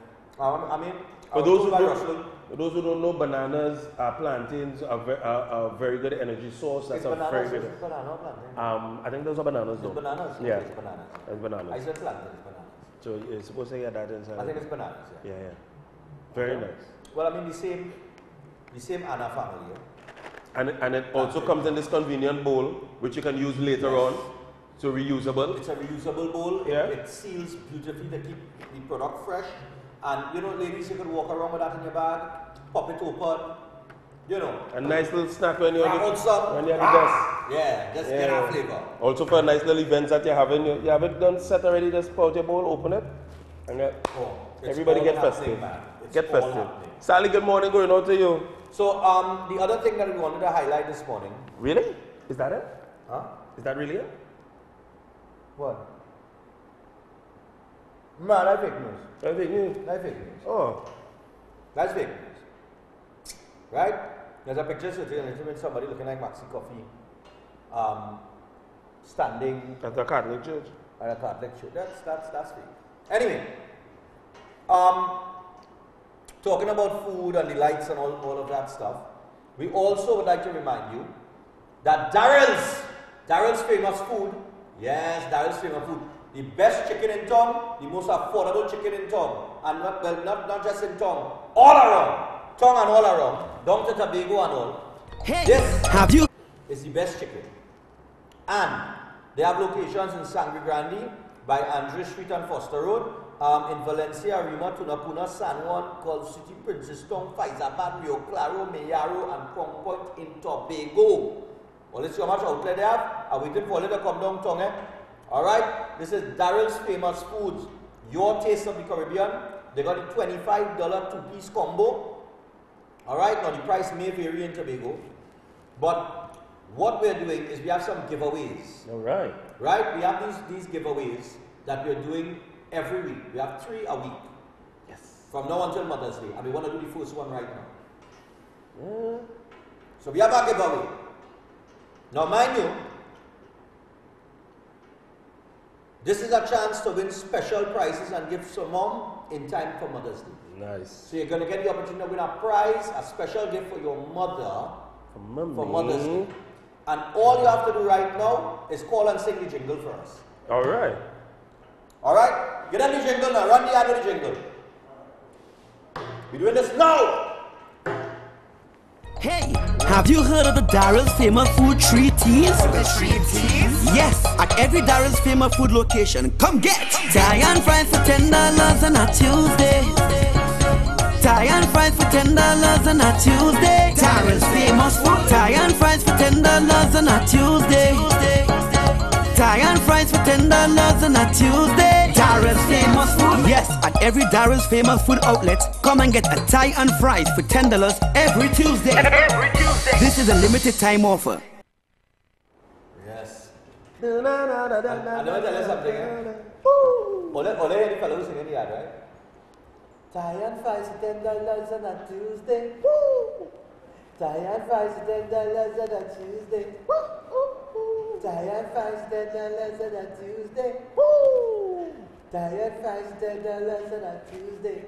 I mean, for those who don't know, bananas, plantains are very good energy source. That's very good. Banana or plantain? I think those are bananas though. It's bananas? Yeah. It's bananas. It's bananas. I said plantain, it's bananas. So you're supposed to get that inside. I think it's bananas, yeah. Very nice. Well, I mean the same Anna family, yeah? And it also comes in this convenient bowl, which you can use later on. So reusable. It's a reusable bowl. Yeah. It seals beautifully to keep the product fresh. And you know, ladies, you could walk around with that in your bag, pop it open, you know. A nice little snack when you're at the desk. Yeah, just get a flavor. Also for a nice little events that you're having, you have it done set already, just pour out your bowl, open it, and everybody get festive. Get festive. Sally, good morning, going out to you. So the other thing that we wanted to highlight this morning. Really? Is that it? Huh? Is that really it? What? Man, that's fake news. That's fake news? That's fake news. Oh. That's fake news. Right? There's a picture circulating with somebody looking like Maxi Coffee standing at the Catholic church. At a Catholic church. That's fake. Anyway, talking about food and the lights and all of that stuff, we also would like to remind you that Darrell's famous food, yes, Darrell's famous food, the best chicken in town, the most affordable chicken in town, and not just in town, all around, town and all around, down to Tobago and all. Hey, this is the best chicken. And they have locations in Sangre Grande, by Andre Street and Foster Road, in Valencia, Rima, Tunapuna, San Juan, Call City, Princeton, Faizabad, Rio Claro, Mayaro, and Crown Point in Tobago. Well, let's see how much outlet they have. I'm waiting for it to come downtown, eh? Alright, this is Darrell's Famous Foods, your taste of the Caribbean. They got a $25 2-piece combo. Alright, now the price may vary in Tobago, but what we're doing is we have some giveaways. Alright. Right, we have these giveaways that we're doing every week. We have 3 a week. Yes. From now until Mother's Day, and we want to do the first one right now. So we have a giveaway. Now mind you, this is a chance to win special prizes and gifts for mom in time for Mother's Day. Nice. So you're going to get the opportunity to win a prize, a special gift for your mother for Mother's Day. And all you have to do right now is call and sing the jingle for us. Alright. Alright? Get on the jingle now. Run the ad with the jingle. We're doing this now! Hey, have you heard of the Darrell's famous food 3 T's? The 3 T's? Yes, at every Darrell's famous food location. Come get Thai and fries for $10 on a Tuesday. Thai and fries for $10 on a Tuesday. Darrell's famous food. Thai and fries for $10 on a Tuesday. Thai and fries for $10 on a Tuesday. Darrell's famous food. Yes, at every Darrell's famous food outlet, come and get a Thai and fries for $10 every Tuesday. Every Tuesday. This is a limited time offer. Yes. And let me tell you something. Ole hear the fellow who sing in the ad, right? Thai and fries for $10 on a Tuesday. Thai and fries for $10 on a Tuesday. Thai and fries $10 on a Tuesday. Thai and fries $10 on a Tuesday.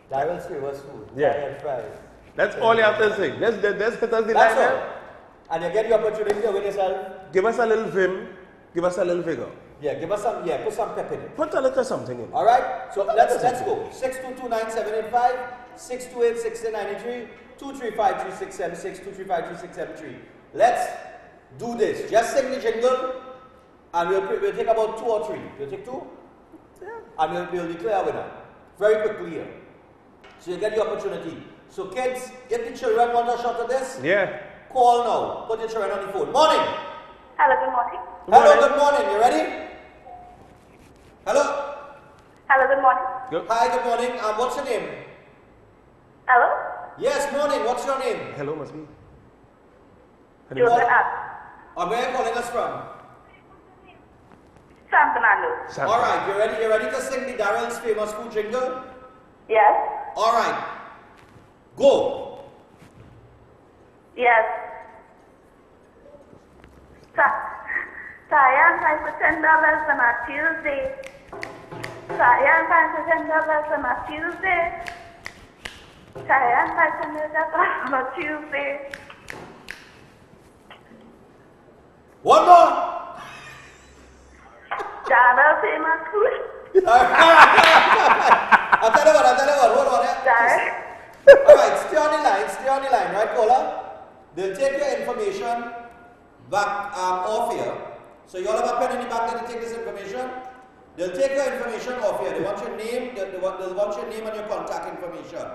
Darrell's famous food. Yeah. Thai and fries. That's all you have to say. Let's hit us the line there. And you get the opportunity to win yourself. Give us a little vim. Give us a little figure. Yeah, give us some, put some pep in it. Put a little something in. Alright, so let's go. 6229785, 6286093, 2353676, 2353673. Let's do this. Just sing the jingle, and we'll take about 2 or 3. We'll take 2? Yeah. And we'll declare a winner. Very quickly here. So you get the opportunity. So kids, if the children want a shot at this, call now. Put your children on the phone. Morning. Hello, good morning. Hello, good morning. You ready? Hello? Hello, good morning. Hi, good morning. What's your name? Hello? Yes, morning. What's your name? Hello, must be. Where are you calling us from? San Fernando. Alright, you ready? You ready to sing the Daryl's famous food jingle? Yes. Alright. Go. Yes. Diane price for $10 on a Tuesday. Diane price for $10 on a Tuesday. Diane price for $10 on a Tuesday. One more. Daryl's famous food. I'll tell you what, hold on. Alright, stay on the line, right, caller? They'll take your information back off here. So you all have a pen in the back that they take this information. They'll take your information off here. They want your name, they'll want your name and your contact information.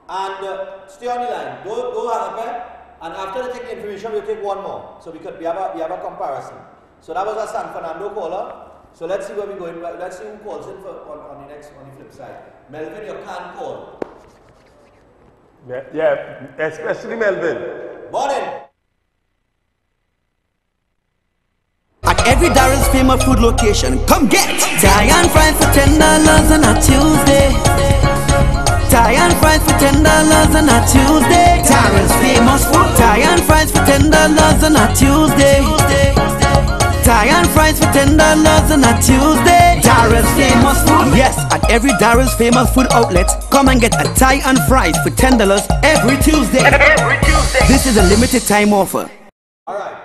And stay on the line. Don't hang up pen. And after they take the information, we'll take one more. So we have a comparison. So that was a San Fernando caller. So let's see where we're going. Let's see who calls in on the flip side. Melvin, you can't call. Yeah, especially Melvin. Morning. At every Daryl's famous food location, come get Diane fries for $10 on a Tuesday. Diane fries for $10 on a Tuesday. Daryl's famous food. Diane fries for $10 on a Tuesday. Diane fries for $10 on a Tuesday. Daryl's famous food. Yes, at every Daryl's famous food outlet, come and get a Thai and fries for $10 every Tuesday. Every Tuesday. This is a limited time offer. Alright.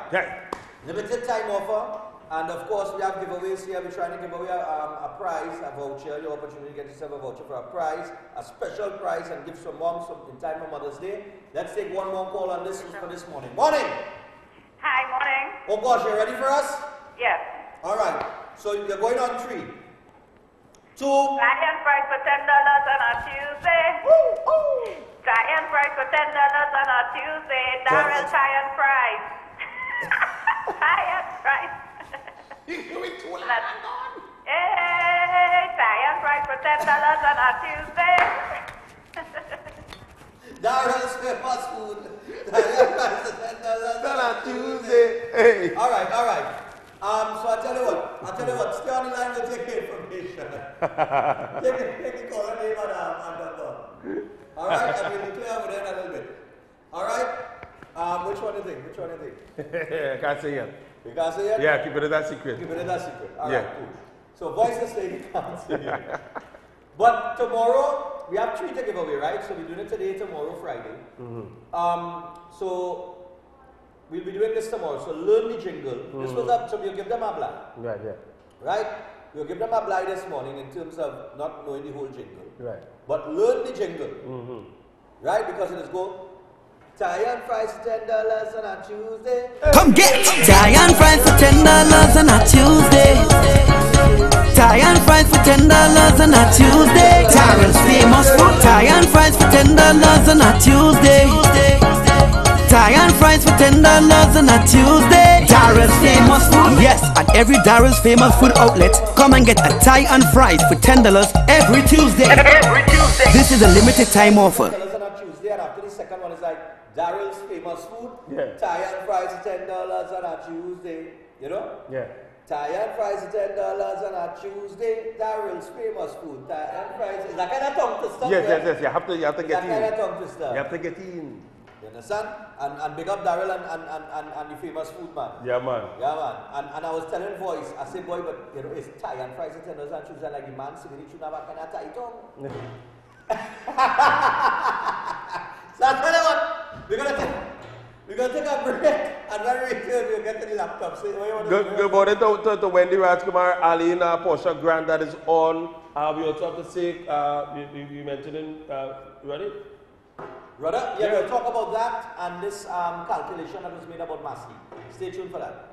Limited time offer. And of course, we have giveaways here. We're trying to give away a prize, a voucher. Your opportunity to get yourself a voucher for a prize, a special prize, and give some moms in time for Mother's Day. Let's take one more call on this for this morning. Morning. Hi, morning. Oh gosh, you ready for us? Yes. All right. So you're going on 3, 2. Diane price for $10 on a Tuesday. Diane price for $10 on a Tuesday. Daryl's Diane price. Diane price. You're doing too loud. Hey, Diane price for $10 on a Tuesday. Daryl's famous food. Diane price for $10 on a Tuesday. Hey. All right. So I'll tell you what, stay on the line, we'll take the information. take the caller name and number. All right, and we'll declare with it a little bit. All right, which one do you think? I can't say yet. You can't say yet? Yeah, keep it as a secret. Keep it as a secret. All right, cool. So voices say you can't say yet. But tomorrow, we have 3 to give away, right? So we're doing it today, tomorrow, Friday. So we'll be doing this tomorrow. So learn the jingle. This was up, so we'll give them a blind. Right? We'll give them a blind this morning in terms of not knowing the whole jingle. But learn the jingle. Right? Because it is go, Diane fries for $10 on a Tuesday. Come get Diane fries for $10 on a Tuesday. Diane fries for $10 on a Tuesday. Daryl's famous food. Diane fries for $10 on a Tuesday. Diane fries for $10 on a Tuesday. Daryl's famous food. Yes, at every Daryl's famous food outlet, come and get a Thai and fries for $10 every Tuesday. Every Tuesday. This is a limited time offer. $10 on a Tuesday, and after the second one is like Daryl's famous food. Thai and fries for $10 on a Tuesday. You know? Thai and fries for $10 on a Tuesday. Daryl's famous food. Thai and fries. Is that kind of tongue twister? Yes. You have to get in. That kind of tongue twister. You have to get in. You understand? And big up Daryl and the famous food man. Yeah, man. And I was telling Voice, I said, boy, but you know, it's Thai and fries and $10 on Tuesday, like the man singing, it should have a kind of Thai tongue. going to take a break, and when we return, we'll get to the laptop. So, good morning to Wendy Rajkumar, Alina, Portia Grant, that is on. We also have to say, you mentioned ready? Rudder? Yeah, we'll talk about that and this calculation that was made about Massey. Stay tuned for that.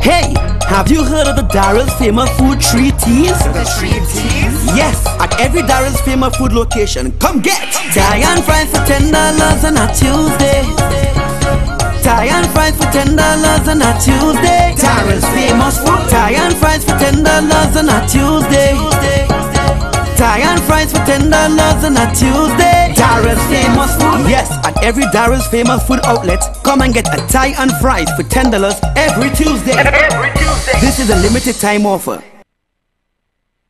Hey, have you heard of the Daryl's famous food 3 T's? The 3 T's? Yes, at every Daryl's famous food location, come get Thai and fries for $10 on a Tuesday. Thai and fries for $10 on a Tuesday. Daryl's famous food. Thai and fries for $10 on a Tuesday. Thai and fries for $10 on a Tuesday. Daryl's famous food. Yes, at every Daryl's famous food outlet, come and get a Thai and fries for $10 every Tuesday. Every Tuesday. This is a limited time offer.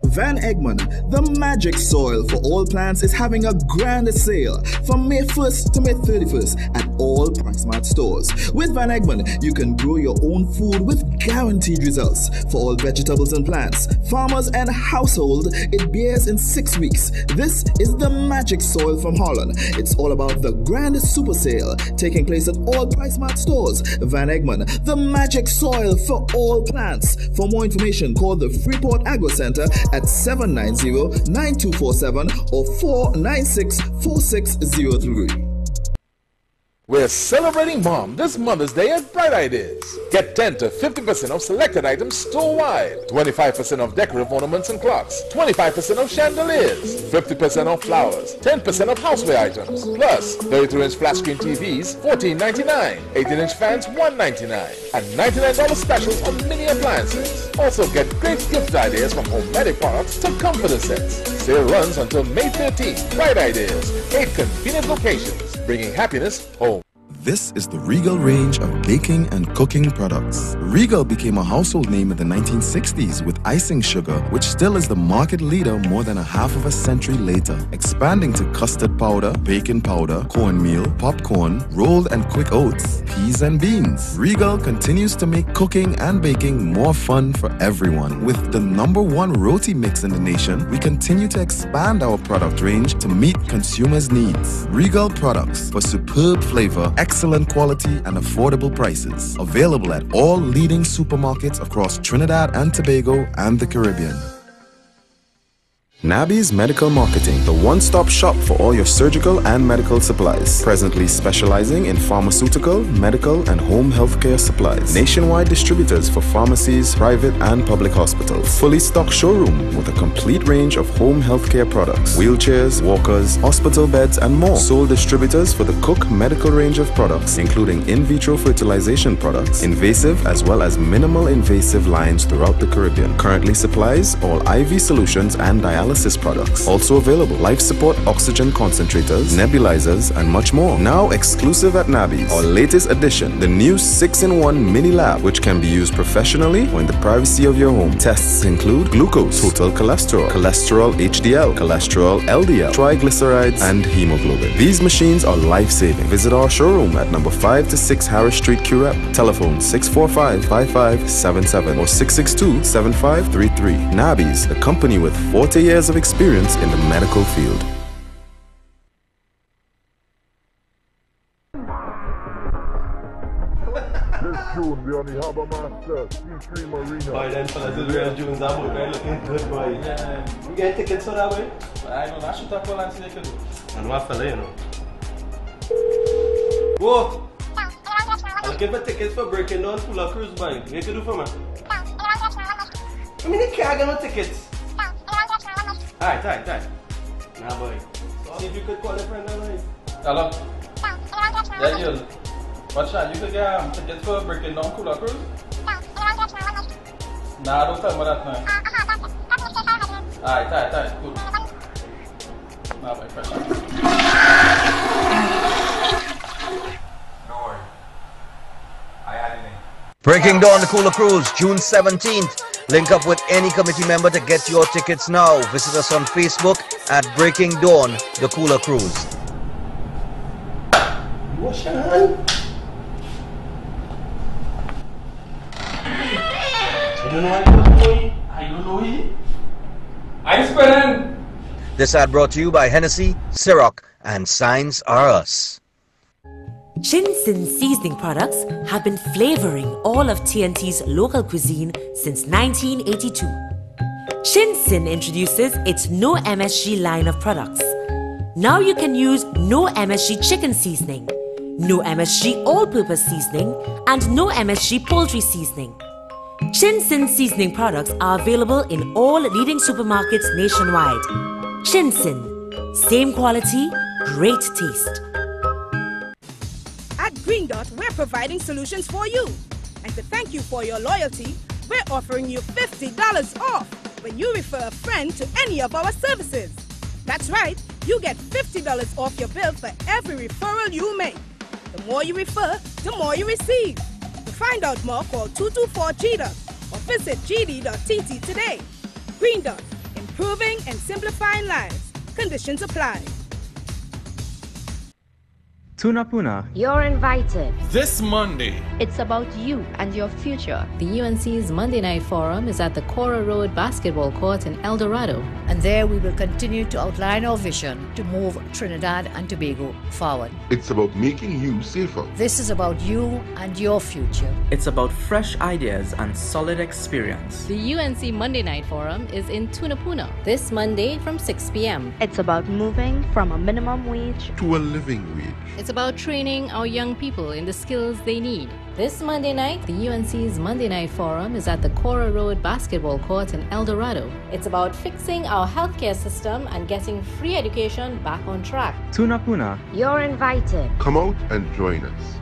Van Egmond, the magic soil for all plants, is having a grand sale from May 1st to May 31st at all PriceMart stores. With Van Egmond, you can grow your own food with guaranteed results. For all vegetables and plants, farmers and household, it bears in 6 weeks. This is the magic soil from Holland. It's all about the grand super sale taking place at all PriceMart stores. Van Egmond, the magic soil for all plants. For more information, call the Freeport Agro Center at 790-9247 or 496-4603. We're celebrating Mom this Mother's Day at Bright Ideas. Get 10 to 50% off selected items store-wide. 25% off decorative ornaments and clocks. 25% off chandeliers. 50% off flowers. 10% off houseware items. Plus, 33-inch flat screen TVs, $14.99. 18-inch fans, $1.99. And $99 specials on mini appliances. Also get great gift ideas from Homedic products to comforter sets. Sale runs until May 13th. Bright Ideas. 8 convenient locations, bringing happiness home. This is the Regal range of baking and cooking products. Regal became a household name in the 1960s with icing sugar, which still is the market leader more than a half of a century later, expanding to custard powder, baking powder, cornmeal, popcorn, rolled and quick oats, peas and beans. Regal continues to make cooking and baking more fun for everyone. With the #1 roti mix in the nation, we continue to expand our product range to meet consumers' needs. Regal products for superb flavor, excellent quality and affordable prices. Available at all leading supermarkets across Trinidad and Tobago and the Caribbean. Nabby's Medical Marketing, the one-stop shop for all your surgical and medical supplies. Presently specializing in pharmaceutical, medical, and home healthcare supplies. Nationwide distributors for pharmacies, private and public hospitals. Fully stocked showroom with a complete range of home healthcare products. Wheelchairs, walkers, hospital beds, and more. Sole distributors for the Cook medical range of products, including in vitro fertilization products, invasive as well as minimal invasive lines throughout the Caribbean. Currently supplies all IV solutions and dialysis products. Also available life support oxygen concentrators, nebulizers, and much more. Now exclusive at Nabby's. Our latest addition, the new 6-in-1 mini lab, which can be used professionally or in the privacy of your home. Tests include glucose, total cholesterol, cholesterol HDL, cholesterol LDL, triglycerides, and hemoglobin. These machines are life-saving. Visit our showroom at number 5 to 6 Harris Street, Curep. Telephone 645-5577 or 662-7533. Nabby's, a company with 40 years of experience in the medical field. This June, we on the Harbour Master C3 Marina. Boy, them fellas is real Junes out there looking good, boy. Yeah. You get tickets for that way? I know, I should talk about and see they could do. And what fella, you know? Whoa! I'm looking for tickets for Breaking Dawn Cooler Cruise, boy. What you can do for me? I mean, they can't get no tickets. Alright. Nah, boy. See if you could call a friend of mine. Hello? Yeah, you. What's that? You could get tickets for Breaking Dawn Cooler Cruise? Nah, don't tell me that now. Alright, cool. Nah, boy, fresh out. Don't worry. I had it in. Breaking Dawn the Cooler Cruise, June 17th. Link up with any committee member to get your tickets now. Visit us on Facebook at Breaking Dawn the Cooler Cruise. Wash your hand. I don't know what you're doing. I I don't know him. I spent. This ad brought to you by Hennessy, Ciroc, and Signs Are Us. Chin-Sin seasoning products have been flavoring all of TNT's local cuisine since 1982. Chin-Sin introduces its No MSG line of products. Now you can use No MSG chicken seasoning, No MSG all-purpose seasoning, and No MSG poultry seasoning. Chin-Sin seasoning products are available in all leading supermarkets nationwide. Chin-Sin, same quality, great taste. At Green Dot, we're providing solutions for you. And to thank you for your loyalty, we're offering you $50 off when you refer a friend to any of our services. That's right, you get $50 off your bill for every referral you make. The more you refer, the more you receive. To find out more, call 224-GDOT or visit gd.tt today. Green Dot, improving and simplifying lives. Conditions apply. Tunapuna. You're invited. This Monday. It's about you and your future. The UNC's Monday Night Forum is at the Cora Road Basketball Court in El Dorado. And there we will continue to outline our vision to move Trinidad and Tobago forward. It's about making you safer. This is about you and your future. It's about fresh ideas and solid experience. The UNC Monday Night Forum is in Tunapuna this Monday from 6 p.m. It's about moving from a minimum wage to a living wage. It's about training our young people in the skills they need. This Monday night, the UNC's Monday Night Forum is at the Cora Road Basketball Court in El Dorado. It's about fixing our healthcare system and getting free education back on track. Tunapuna. You're invited. Come out and join us.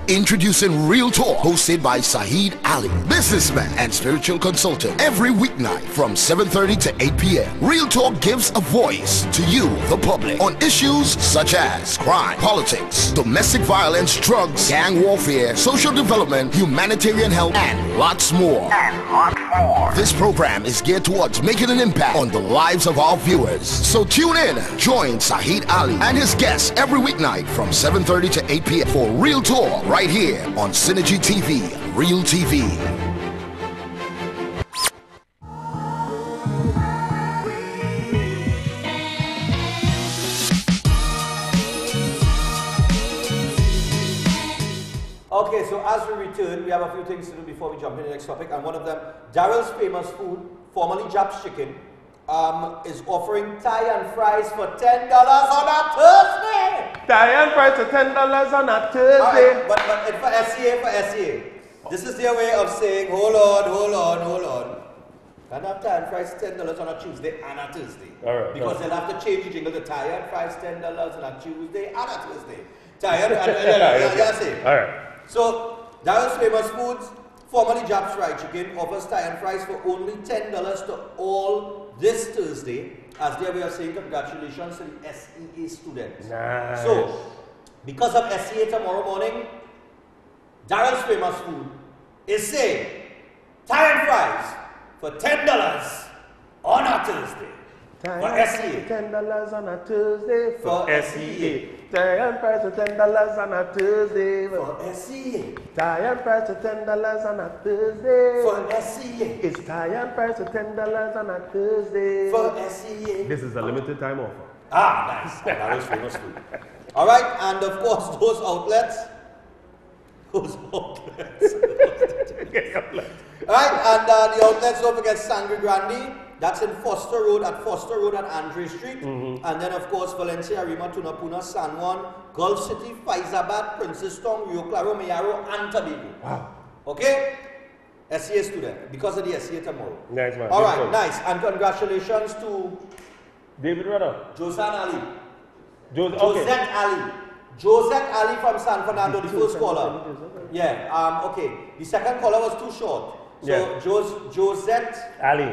Introducing Real Talk, hosted by Saeed Ali, businessman and spiritual consultant, every weeknight from 7:30 to 8 p.m. Real Talk gives a voice to you, the public, on issues such as crime, politics, domestic violence, drugs, gang warfare, social development, humanitarian help, and lots more. This program is geared towards making an impact on the lives of our viewers. So tune in, join Saeed Ali and his guests every weeknight from 7:30 to 8 p.m. for Real Talk, right here on Synergy TV, Real TV. Okay, so as we return, we have a few things to do before we jump into the next topic, and one of them, Daryl's Famous Food, formerly Jap's Chicken, is offering Thai and fries for $10 on a Thursday. Thai and fries for $10 on a Thursday. Right, but for SCA. This is their way of saying, hold on. Can't have Thai and fries $10 on a Tuesday and a Thursday. All right. Because they'll have to change the jingle to Thai and fries $10 on a Tuesday and a Thursday. Thai and all right. So, Daryl's Famous Foods, formerly Jap's Fried Chicken, offers Thai and fries for only $10 to all this Thursday, as their way of saying congratulations to the SEA students. Nice. So, because of SEA tomorrow morning, Daryl's Famous Food is saying Thai and fries for $10 on a Thursday. For SEA. $10 on a Tuesday for SEA. Thai and fries for $10 on a Tuesday for SEA. Thai and fries for $10 on a Thursday for SEA. It's Thai and fries for $10 on a Thursday for SEA. This is a limited time offer. Nice. That is Famous Food. All right, and of course those outlets. All right, and the outlets, don't forget Sangre Grande. That's in Foster Road and Andre Street. And then, of course, Valencia, Arima, Tunapuna, San Juan, Gulf City, Faizabad, Princeton, Rio Claro, Mayaro, and Tobago. Wow. Okay? SCA student, because of the SCA tomorrow. Nice, man. All right, nice. And congratulations to David Rudder. Josan Ali. Josette Ali. Josette Ali from San Fernando, the first caller. Yeah, okay. The second caller was too short. So, yeah. Josette Ali.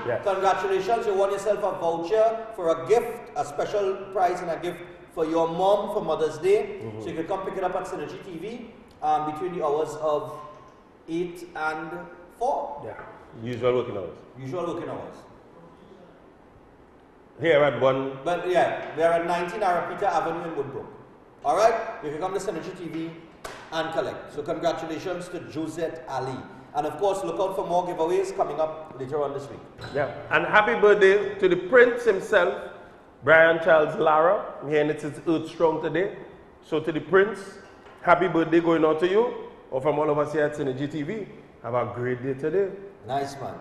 Yeah. Congratulations, you won yourself a voucher for a gift, a special prize and a gift for your mom for Mother's Day. So you can come pick it up at Synergy TV between the hours of 8 and 4. Yeah, usual working hours. Here at 1. But yeah, we're at 19 Arapita Avenue in Woodbrook. Alright, you can come to Synergy TV and collect. So congratulations to Josette Ali. And of course, look out for more giveaways coming up later on this week. Yeah, and happy birthday to the Prince himself, Brian Charles Lara. And it's Earth Strong today. So to the Prince, happy birthday going out to you. Or from all of us here at Synergy TV. Have a great day today. Nice, man.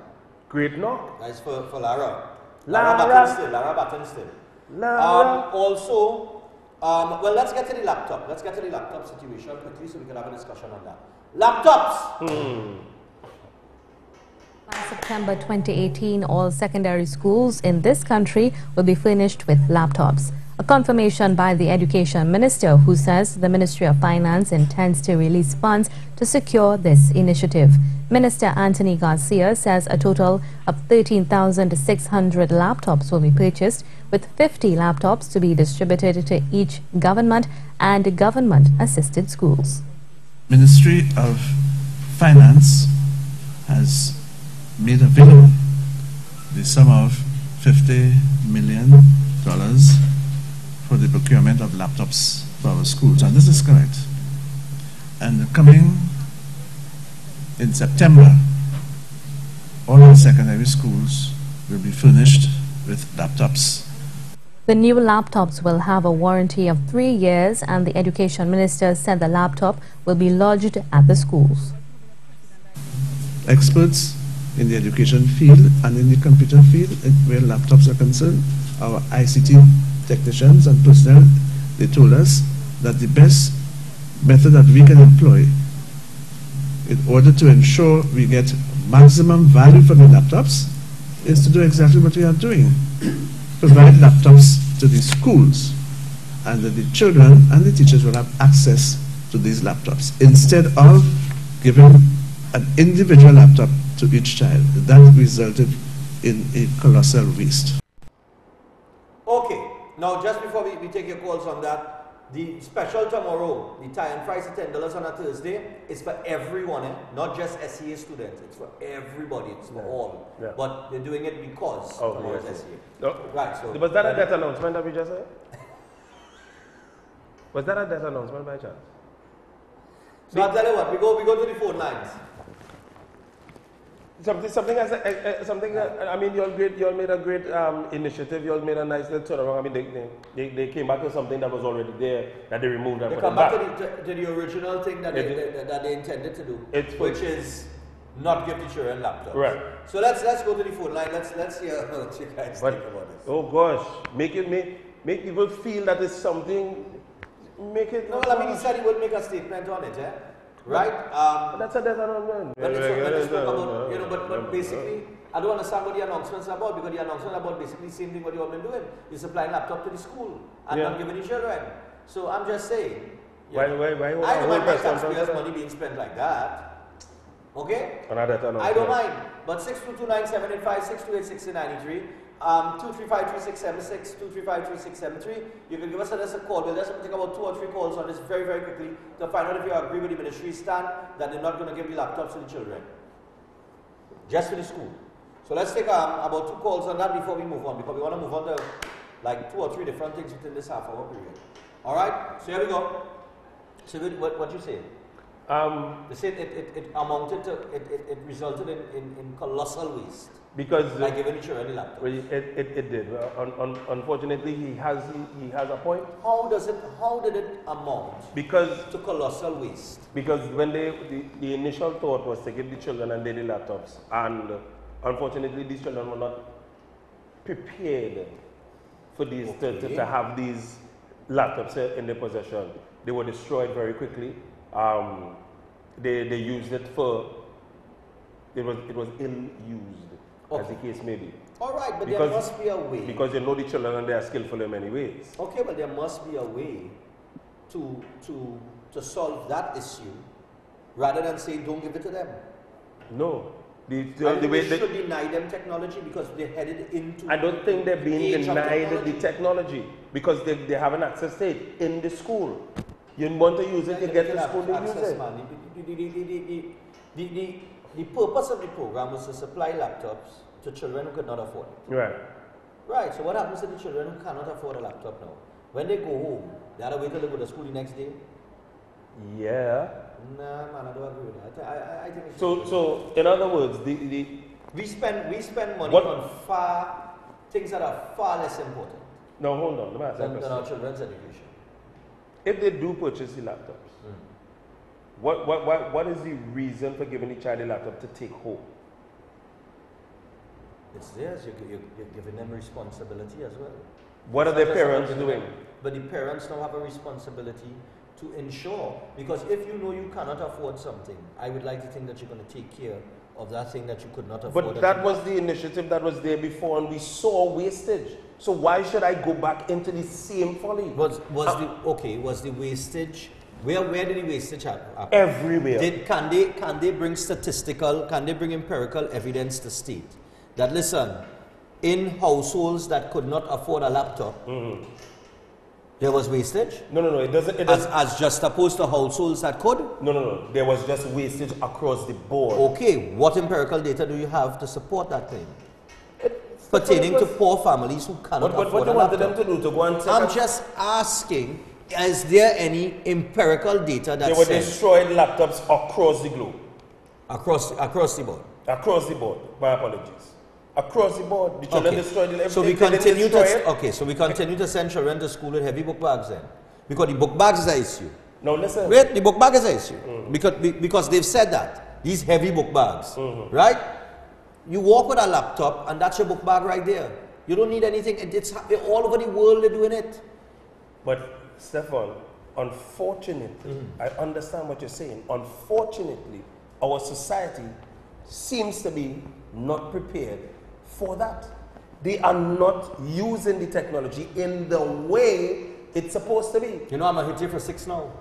Great knock. Nice for Lara. Lara. Lara Button still. Lara. Also, well, let's get to the laptop. Let's get to the laptop situation quickly so we can have a discussion on that. Laptops! By September 2018, all secondary schools in this country will be furnished with laptops. A confirmation by the Education Minister, who says the Ministry of Finance intends to release funds to secure this initiative. Minister Anthony Garcia says a total of 13,600 laptops will be purchased, with 50 laptops to be distributed to each government and government-assisted schools. Ministry of Finance has made available the sum of $50 million for the procurement of laptops for our schools, and this is correct. And coming in September, all our secondary schools will be furnished with laptops. The new laptops will have a warranty of 3 years, and the Education Minister said the laptop will be lodged at the schools. Experts in the education field and in the computer field, where laptops are concerned, our ICT technicians and personnel, they told us that the best method that we can employ in order to ensure we get maximum value from the laptops is to do exactly what we are doing. Provide laptops to the schools, and that the children and the teachers will have access to these laptops instead of giving an individual laptop to each child. That resulted in a colossal waste. Okay, now just before we take your calls on that, the special tomorrow, the tie and fries at $10 on a Thursday, is for everyone, not just SEA students. It's for everybody. It's for all. Yeah. But they're doing it because tomorrow is SEA. No. Right. So was that a death announcement that we just said? Was that a death announcement by chance? So I'll tell you what. We go to the phone lines. Something. I mean, you all made a great initiative. You all made a nice little turnaround. I mean, they came back to something that was already there that they removed. They come back to the original thing that they intended to do, which is not give the children laptops. Right. So let's go to the phone line. Let's hear what you guys think about this. Oh gosh, make people feel that it's something. Make it. No, well, I mean, he said he would make a statement on it, yeah. Right? That's a death announcement. But basically, I don't understand what the announcements are about, because the announcement about basically the same thing what you all been doing. You're supplying laptop to the school and not giving the children. So I'm just saying. Why I don't mind my taxpayers' money being spent like that. Okay? I don't mind. But 622-9785, 628-6093. 235-3676, 235-3673. You can give us a call. We'll just take about 2 or 3 calls on this very, very quickly to find out if you agree with the ministry's stand that they're not going to give the laptops to the children. Just for the school. So let's take about 2 calls on that before we move on, because we want to move on to like 2 or 3 different things within this half-hour period. All right? So here we go. So what you say? They said it amounted to, it resulted in colossal waste. Because by giving each other any laptop. It did. Unfortunately, he has a point. How did it amount to colossal waste? Because when the initial thought was to give the children and daily laptops, and unfortunately these children were not prepared for these to have these laptops in their possession. They were destroyed very quickly. They used it for, it was ill-used, as the case may be. All right, but there must be a way. Because you know the children and they are skillful in many ways. Okay, but there must be a way to solve that issue, rather than say don't give it to them. No. The way they should deny them technology because they're headed into. I don't think they're being denied the technology because they haven't access to it in the school. You want to use it, you get to school to use it. The purpose of the program was to supply laptops to children who could not afford it. Right. Right, so what happens to the children who cannot afford a laptop now? When they go home, they have to wait till they go to school the next day. Yeah. Nah, man, I don't agree with that. I think it's So in other words, we spend money what? on things that are far less important. No, hold on. Let me ask than that our question. children's education. If they do purchase the laptops, what is the reason for giving the child a laptop to take home? It's theirs. You're giving them responsibility as well. What are their parents doing? But the parents now have a responsibility to ensure, because if you know you cannot afford something, I would like to think that you're going to take care of that thing that you could not afford. But that was the initiative that was there before, and we saw wastage. So why should I go back into the same folly? Was the wastage? Where did the wastage happen? Everywhere. Can they bring empirical evidence to state that, listen, in households that could not afford a laptop, there was wastage? No, it doesn't. As just opposed to households that could? No. There was just wastage across the board. Okay, what empirical data do you have to support that claim? Pertaining to poor families who cannot afford what a you wanted laptop. them to do, to go and take I'm just asking, is there any empirical data that they were says destroying laptops across the globe? Across the board? Across the board. My apologies. Across the board, the children destroyed the So we continue to send children to school with heavy book bags then, because the book bags is an issue. No, listen. Wait, the book bag is an issue because they've said that these heavy book bags, right? You walk with a laptop and that's your book bag right there. You don't need anything. It's all over the world they're doing it. But Stephan, unfortunately, I understand what you're saying. Unfortunately, our society seems to be not prepared for that. They are not using the technology in the way it's supposed to be. You know I'm going to hit you for 6 now.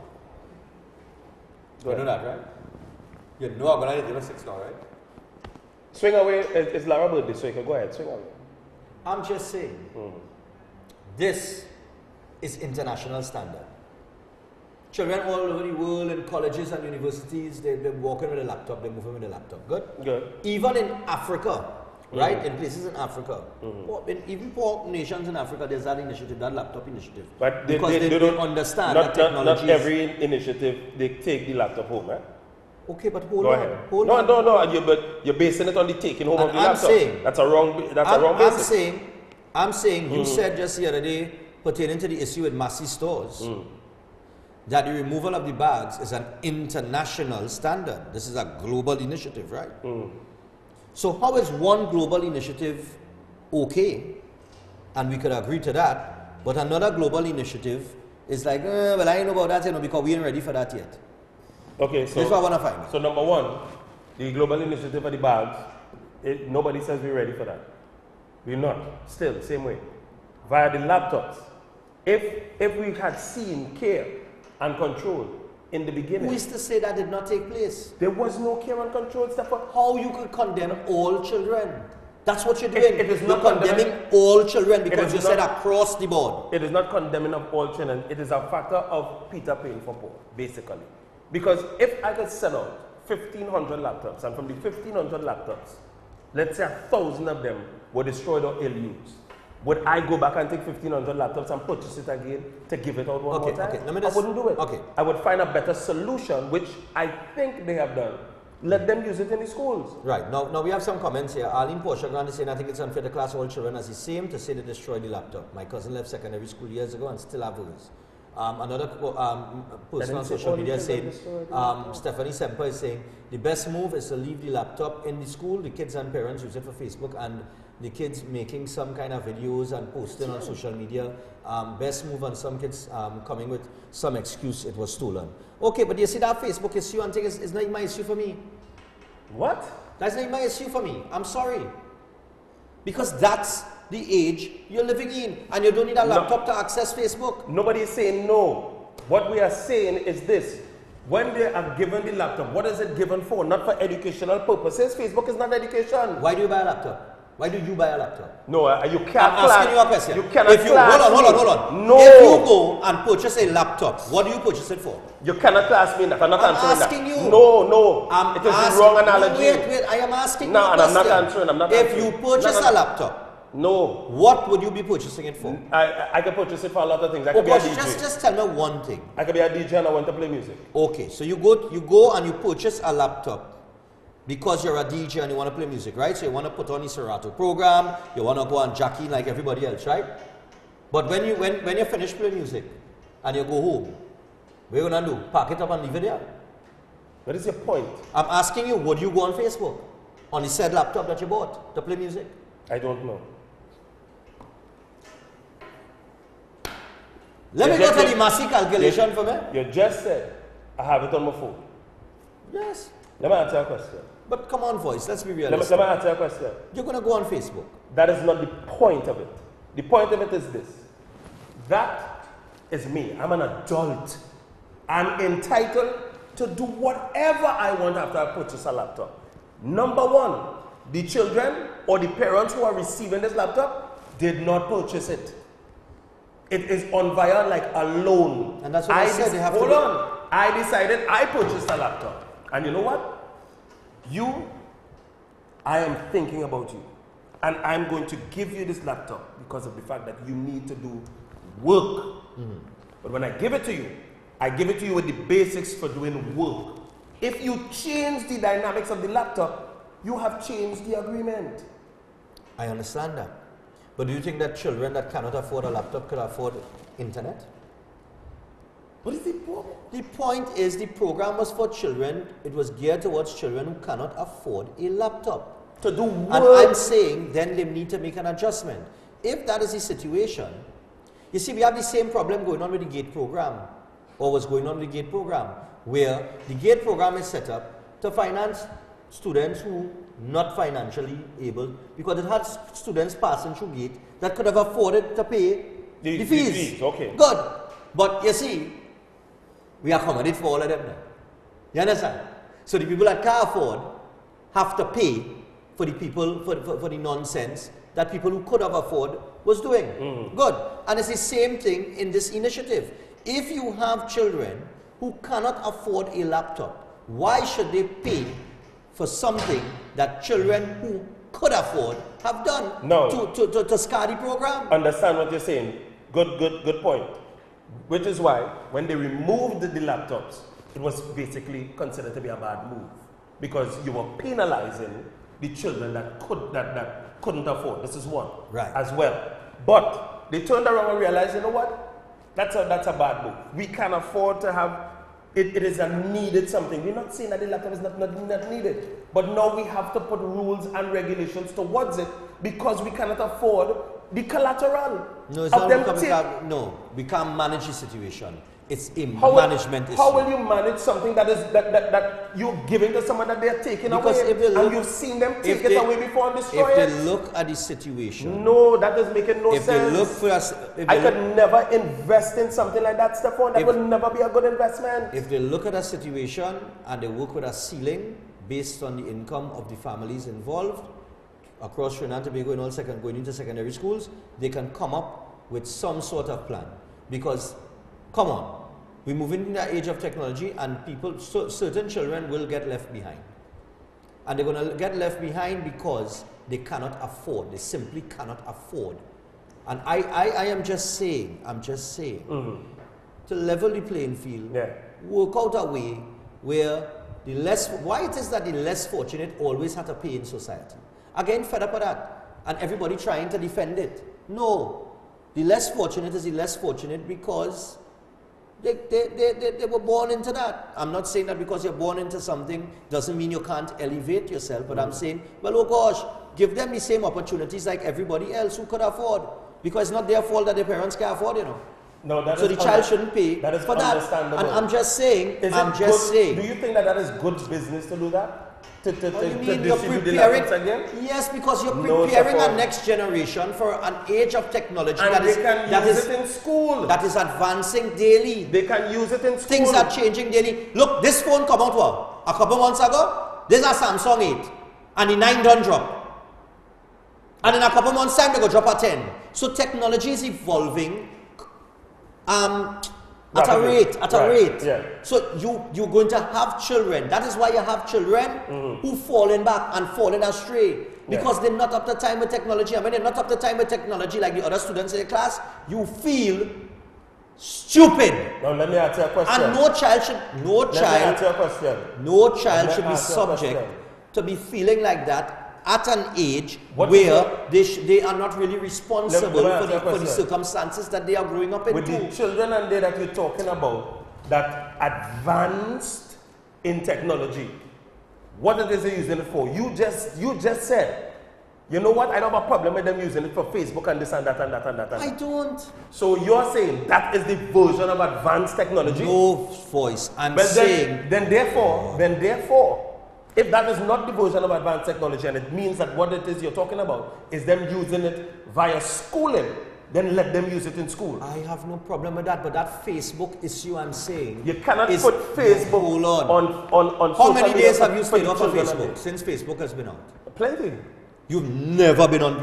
You know that, right? You know I'm going to hit you for 6 now, right? Swing away. It's Lara birthday, so you can go ahead. Swing away. I'm just saying, this is international standard. Children all over the world in colleges and universities, they're walking with a laptop, they're moving with a laptop. Good? Even in Africa, right? In places in Africa, even poor nations in Africa, there's that initiative, that laptop initiative. But because they don't understand that technology. Not every initiative, they take the laptop home, eh? Okay, but hold Go on. ahead. Hold on. No, but you're basing it on the taking home of the laptop. That's a wrong basis. I'm saying you said just the other day, pertaining to the issue with Massey stores, that the removal of the bags is an international standard. This is a global initiative, right? So how is one global initiative okay, and we could agree to that, but another global initiative is like, well, I don't know about that, because we ain't ready for that yet. Okay, so this is what I want to find out. So number one, the global initiative for the bags, nobody says we're ready for that. We're not. Still, same way. Via the laptops. If we had seen care and control in the beginning. Who is to say that did not take place? There was no care and control, Stephan. How you could condemn all children? That's what you're doing. It is you're not condemning all children because you said across the board. It is not condemning of all children. It is a factor of Peter paying for Paul, basically. Because if I could sell out 1,500 laptops, and from the 1,500 laptops, let's say 1,000 of them were destroyed or ill-used, would I go back and take 1,500 laptops and purchase it again to give it out one more time? I wouldn't do it. I would find a better solution, which I think they have done. Let them use it in the schools. Right. Now we have some comments here. Arlene Portia is saying, I think it's unfair to class all children as the same to say they destroyed the laptop. My cousin left secondary school years ago and still have hers. Another person on social media saying, Stephanie Semper is saying, the best move is to leave the laptop in the school. The kids and parents use it for Facebook, and the kids making some kind of videos and posting on social media. Best move, on some kids coming with some excuse it was stolen. Okay, but you see that Facebook issue and thing is not my issue for me. What? That's not my issue for me. I'm sorry. Because that's the age you're living in, and you don't need a laptop to access Facebook. Nobody is saying no. What we are saying is this. When they are given the laptop, what is it given for? Not for educational purposes. Facebook is not education. Why do you buy a laptop? Why do you buy a laptop? No, you can't. I'm asking you a question. You cannot. If you, hold on. No. If you go and purchase a laptop, what do you purchase it for? You cannot ask me that. I'm not answering asking that. you. No. It is the wrong analogy. Wait. I am asking you a and question. I'm not answering. If you purchase a laptop, No. What would you be purchasing it for? I can purchase it for a lot of things. I could be a DJ. Just tell me one thing. I could be a DJ and I want to play music. Okay, so you go and you purchase a laptop because you're a DJ and you want to play music, right? So you want to put on the Serato program, you want to go and jacky like everybody else, right? But when you finish playing music and you go home, what are you going to do? Pack it up and leave it there? What is your point? I'm asking you, would you go on Facebook on the said laptop that you bought to play music? I don't know. Let me go to the massive calculation for me. You just said, I have it on my phone. Yes. Let me answer a question. But come on, voice, let's be realistic. Let me answer a question. You're going to go on Facebook. That is not the point of it. The point of it is this. That is me. I'm an adult. I'm entitled to do whatever I want after I purchase a laptop. Number one, the children or the parents who are receiving this laptop did not purchase it. It is on via like a loan. And that's what I said. They have hold on. I decided I purchased a laptop. And you know what? I am thinking about you. And I'm going to give you this laptop because of the fact that you need to do work. But when I give it to you, I give it to you with the basics for doing work. If you change the dynamics of the laptop, you have changed the agreement. I understand that. But do you think that children that cannot afford a laptop could afford internet? What is the point? The point is the program was for children. It was geared towards children who cannot afford a laptop. To do work. And I'm saying then they need to make an adjustment. If that is the situation, you see, we have the same problem going on with the GATE program, or was going on with the GATE program, where the GATE program is set up to finance students who not financially able, because it had students passing through GATE that could have afforded to pay the fees. Okay. Good. But you see, we accommodate for all of them now. You understand? So the people that can't afford have to pay for the people, for the nonsense that people who could have afforded was doing. Good. And it's the same thing in this initiative. If you have children who cannot afford a laptop, why should they pay for something that children who could afford have done to scar the program? Understand what you're saying. Good point. Which is why when they removed the laptops, it was basically considered to be a bad move, because you were penalizing the children that couldn't afford. This is one, right, as well. But they turned around and realized, you know what? That's a bad move. We can afford to have it. It is a needed something. We're not saying that the laptop is not needed, but now we have to put rules and regulations towards it because we cannot afford the collateral. No, it's not because we can't manage the situation. It's a management issue. How will you manage something that you're giving to someone that they're taking because away, if they look, and you've seen them take it away before and destroy it? it? If they look at the situation, no, that is making no sense. They look for us, I could never invest in something like that, Stephan. That will never be a good investment. If they look at a situation and they work with a ceiling based on the income of the families involved across Trinidad and Tobago and going into secondary schools, they can come up with some sort of plan. Because, come on, we're moving in the age of technology, and certain children will get left behind. And they're going to get left behind because they cannot afford. They simply cannot afford. And I am just saying, to level the playing field, work out a way where why it is that the less fortunate always have to pay in society. Again, fed up with that. And everybody trying to defend it. No. The less fortunate is the less fortunate because they were born into that. I'm not saying that because you're born into something doesn't mean you can't elevate yourself, but I'm saying, well, oh gosh, give them the same opportunities like everybody else who could afford. Because it's not their fault that their parents can't afford, you know. No, that so is the child shouldn't pay that is for that. Understandable. And I'm just saying, Do you think that is good business to do that? To distribute the laptops again? Yes, because you're preparing a next generation for an age of technology and they can use it in school. That is advancing daily. They can use it in school. Things are changing daily. Look, this phone come out a couple months ago. This is a Samsung 8, and the 9 done drop. And in a couple months time they go drop a 10. So technology is evolving At a rate. Yeah. So you're going to have children. That is why you have children who falling back and falling astray. Because they're not up to time with technology. And when they're not up to time with technology like the other students in the class, you feel stupid. Now let me ask you a question. And no child should be subject to be feeling like that at an age where they are not really responsible for the circumstances that they are growing up into. With the children and they that you're talking about that advanced in technology, what it is they're using it for? You just said, you know what? I don't have a problem with them using it for Facebook and this and that and that and that. I don't. So you're saying that is the version of advanced technology? No voice. I'm saying. Then therefore, if that is not the version of advanced technology and it means that what it is you're talking about is them using it via schooling, then let them use it in school. I have no problem with that, but that Facebook issue I'm saying. You cannot put Facebook on How many days have you stayed off of Facebook since Facebook has been out? Plenty. You've not been on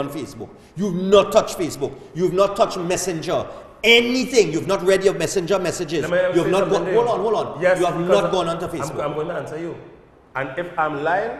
Facebook. You've not touched Facebook. You've not touched Messenger. Anything. You've not read your Messenger messages. You've not gone. Hold on. Yes, you have not gone onto Facebook. I'm going to answer you. And if I'm lying,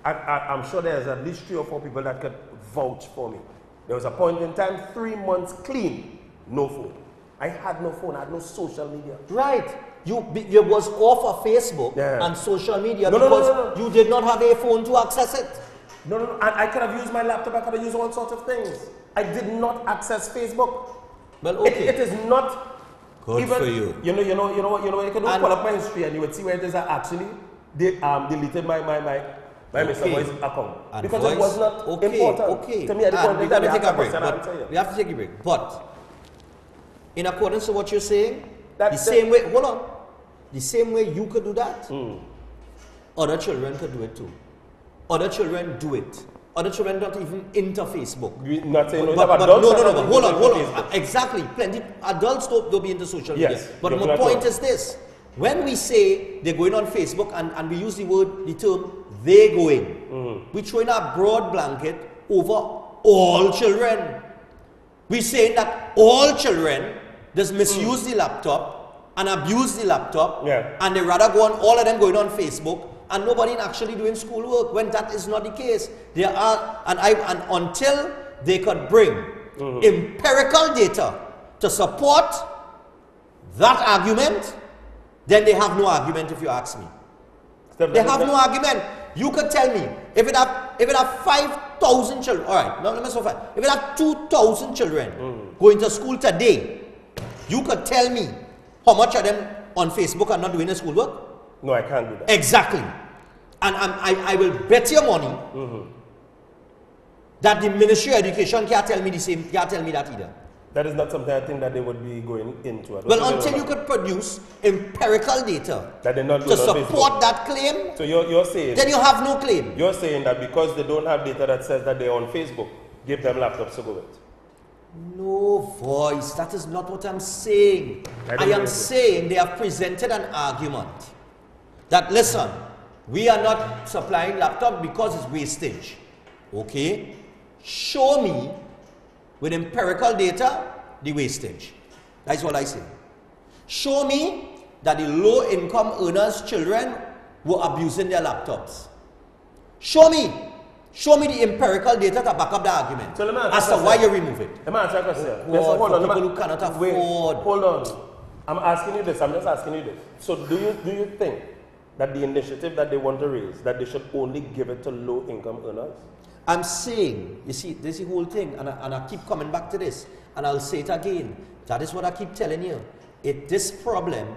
I'm sure there's at least 3 or 4 people that could vouch for me. There was a point in time, 3 months clean, no phone. I had no phone, I had no social media. Right. You was off of Facebook and social media because you did not have a phone to access it. No. And I could have used my laptop, I could have used all sorts of things. I did not access Facebook. Well, okay. It is not good even, for you. You know, you can pull up my history and you would see where it is I actually deleted my Mr. Voice account. Because it was not important to me at the point in time. We have to take a break. But in accordance to what you're saying, the same way you could do that, other children could do it too. Other children do it. Other children don't even enter Facebook. Not saying but hold on. Exactly. Plenty adults don't be into social media. Yes, but my point is this. When we say they're going on Facebook and we use the term they going, we're throwing a broad blanket over all children. We're saying that all children just misuse the laptop and abuse the laptop, and they rather go on, all of them going on Facebook, and nobody actually doing schoolwork, when that is not the case. There are, and until they could bring empirical data to support that argument, then they have no argument, if you ask me. They have no argument. You could tell me, if it have 5,000 children, all right, now let me so far. If it have 2,000 children going to school today, you could tell me how much of them on Facebook are not doing their schoolwork? No, I can't do that. Exactly. And I will bet your money that the Ministry of Education can't tell me the same, can't tell me that either. That is not something I think that they would be going into. Well, until you could produce empirical data that they're not to support that claim, so you're saying, then you have no claim. You're saying that because they don't have data that says that they're on Facebook, give them laptops to go with. No voice. That is not what I'm saying. I am saying they have presented an argument that, listen, we are not supplying laptop because it's wastage. Okay? Show me with empirical data the wastage. That's what I say. Show me that the low-income earners' children were abusing their laptops. Show me the empirical data to back up the argument as to why you remove it. Let me answer a question. Hold on, people who cannot afford. Hold on. I'm asking you this. I'm just asking you this. So do you think that the initiative that they want to raise, that they should only give it to low-income earners? I'm saying, you see, this is the whole thing, and I keep coming back to this, and I'll say it again. That is what I keep telling you. This problem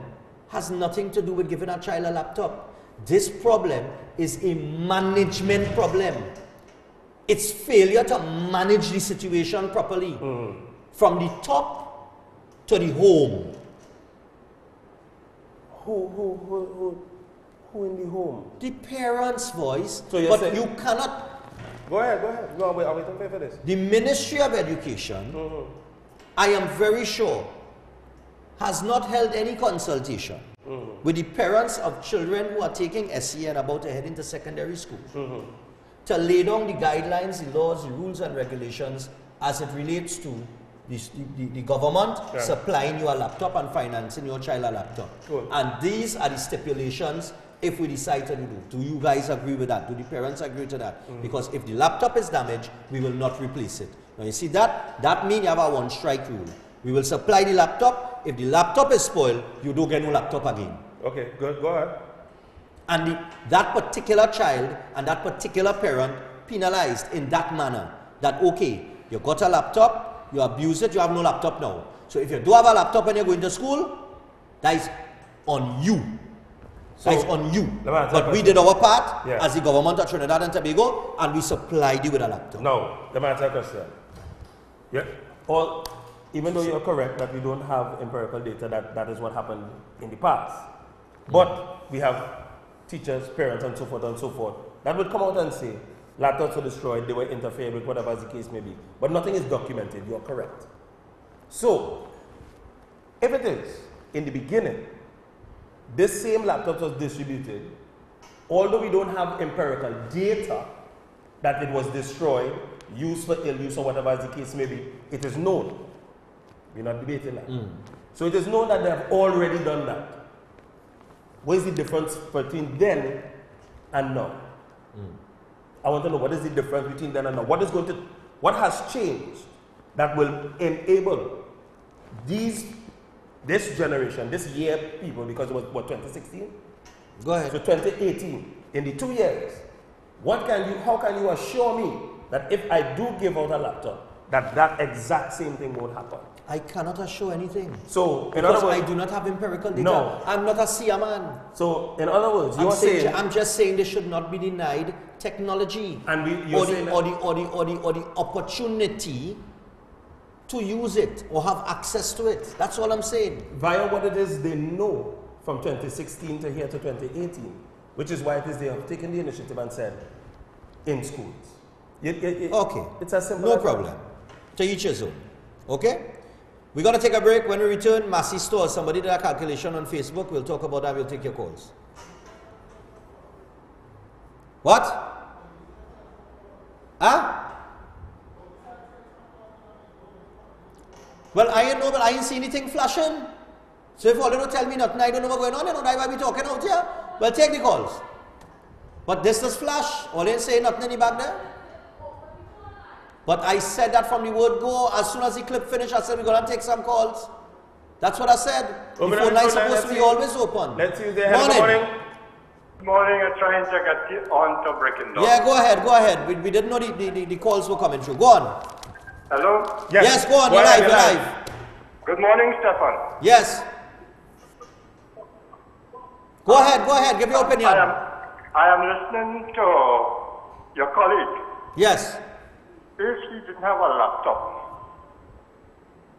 has nothing to do with giving a child a laptop. This problem is a management problem. It's failure to manage the situation properly. From the top to the home. Who in the home? The parents' voice. So but you cannot. Go ahead. No, I'll wait for this. The Ministry of Education, I am very sure, has not held any consultation with the parents of children who are taking SE and about to head into secondary school to lay down the guidelines, the laws, the rules and regulations as it relates to the government supplying you a laptop and financing your child a laptop. Cool. And these are the stipulations if we decide to do. Do you guys agree with that? Do the parents agree to that? Because if the laptop is damaged, we will not replace it. Now you see that? That means you have a one strike rule. We will supply the laptop. If the laptop is spoiled, you don't get no laptop again. Okay, good. Go ahead. And that particular child and that particular parent penalized in that manner. That okay, you got a laptop, you abuse it, you have no laptop now. So if you do have a laptop when you're going to school, that is on you. So that is on you. But we did our part as the government of Trinidad and Tobago, and we supplied you with a laptop. Now, the matter question. Yeah. Even though you're correct that we don't have empirical data that is what happened in the past, but we have teachers, parents, and so forth, that would come out and say, laptops were destroyed, they were interfered with, whatever the case may be. But nothing is documented, you're correct. So, if it is, in the beginning, this same laptop was distributed, although we don't have empirical data that it was destroyed, used for ill use or whatever the case may be, it is known. We're not debating that. So it is known that they have already done that. What is the difference between then and now? I want to know what is the difference between then and now. What has changed that will enable this generation, this year people, because it was what, 2016? Go ahead. So 2018, in the 2 years, how can you assure me that if I do give out a laptop, that exact same thing won't happen? I cannot assure anything. So, in because other words, I do not have empirical data. No. I'm not a seer man. So, in other words, I'm just saying they should not be denied technology or the opportunity to use it or have access to it. That's all I'm saying. Via what it is they know from 2016 to here to 2018, which is why it is they have taken the initiative and said, in schools. Okay. It's as simple No as problem. To each his own. Okay? We're going to take a break. When we return, Massey Store, somebody did a calculation on Facebook. We'll talk about that. We'll take your calls. What? Huh? Well, I ain't know, but I ain't see anything flashing. So if all you don't tell me nothing, I don't know what's going on, you know, that's why we talking out here. Well, take the calls. But this does flash. All ain't saying nothing in the back there. But I said that from the word go. As soon as the clip finished, I said we're going to take some calls. That's what I said. The phone line is supposed to be always open. Let's use the morning. Good morning. I'm trying to get you on to Breaking Dawn. Yeah, go ahead. We didn't know the calls were coming through. Go on. Hello? Yes, go on. You're live. Good morning, Stephan. Yes. Go ahead. Give your opinion. I am listening to your colleague. Yes. If he didn't have a laptop,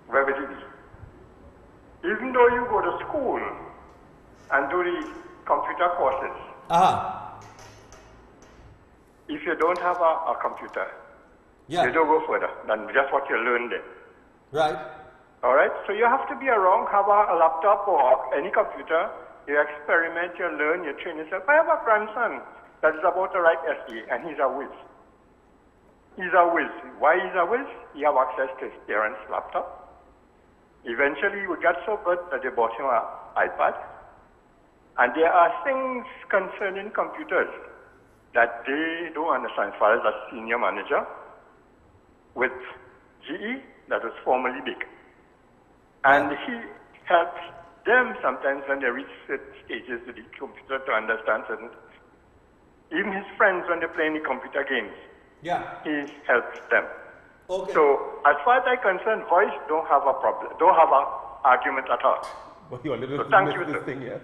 where would he be? Even though you go to school and do the computer courses, if you don't have a computer, you don't go further than just what you learned there. Right. All right? So you have to be around, have a laptop or any computer. You experiment, you learn, you train yourself. I have a grandson that is about to write essay, and he's a whiz. He's a whiz. Why he's a whiz? He have access to his parents' laptop. Eventually, we got so good that they bought him an iPad. And there are things concerning computers that they don't understand. As far as a senior manager with GE, that was formerly big. And he helps them sometimes when they reach certain stages with the computer to understand certain. Even his friends, when they play any computer games, he helps them. Okay. So, as far as I'm concerned, voice don't have a problem, don't have an argument at all. So thank you, sir.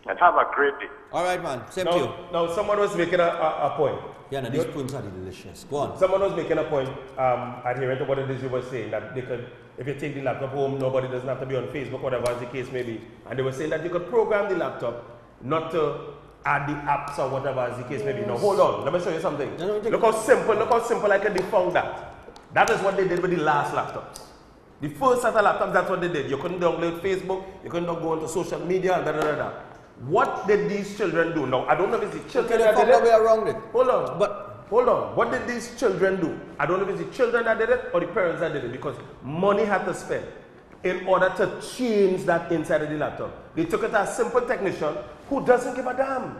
And have a great day. All right, man. Same to you. Now, someone was making a point. Yeah, no, these points are delicious. Go on. Someone was making a point, adherent to what it is you were saying, that they could, if you take the laptop home, nobody doesn't have to be on Facebook, whatever the case may be. And they were saying that you could program the laptop not to add the apps or whatever the case may be. Now, hold on. Let me show you something. Look how simple I can defunct that. That is what they did with the last laptops. The first set of laptops, that's what they did. You couldn't download Facebook, you couldn't go onto social media, and What did these children do? Now, I don't know if it's the children that did it. Way around it. Hold on. But hold on. What did these children do? I don't know if it's the children that did it or the parents that did it, because money had to spend in order to change that inside of the laptop. They took it to a simple technician who doesn't give a damn.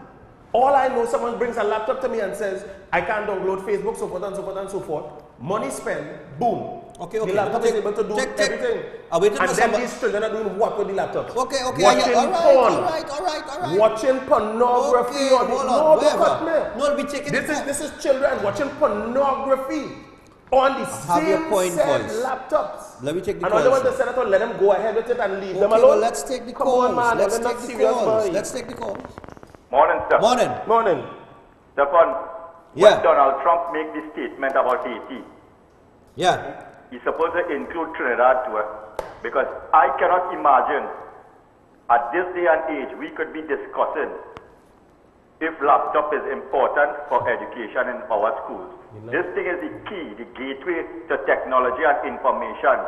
All I know, someone brings a laptop to me and says, I can't download Facebook, so forth and so forth and so forth. Money spent, boom. Okay. The laptop is able to do everything. And then these children are doing what with the laptops? Okay. Watching porn. All right. Watching pornography. Okay, hold on. No, this is children watching pornography on the same laptops. Let me take the calls. And calls. I don't want to say that, let them go ahead with it and leave them alone. Well, let's take the calls. Come on, man. Let's take the calls. Morning, sir. Morning. Stephan, when Donald Trump make this statement about Haiti, he's supposed to include Trinidad too, because I cannot imagine at this day and age we could be discussing if laptop is important for education in our schools. This thing is the key, the gateway to technology and information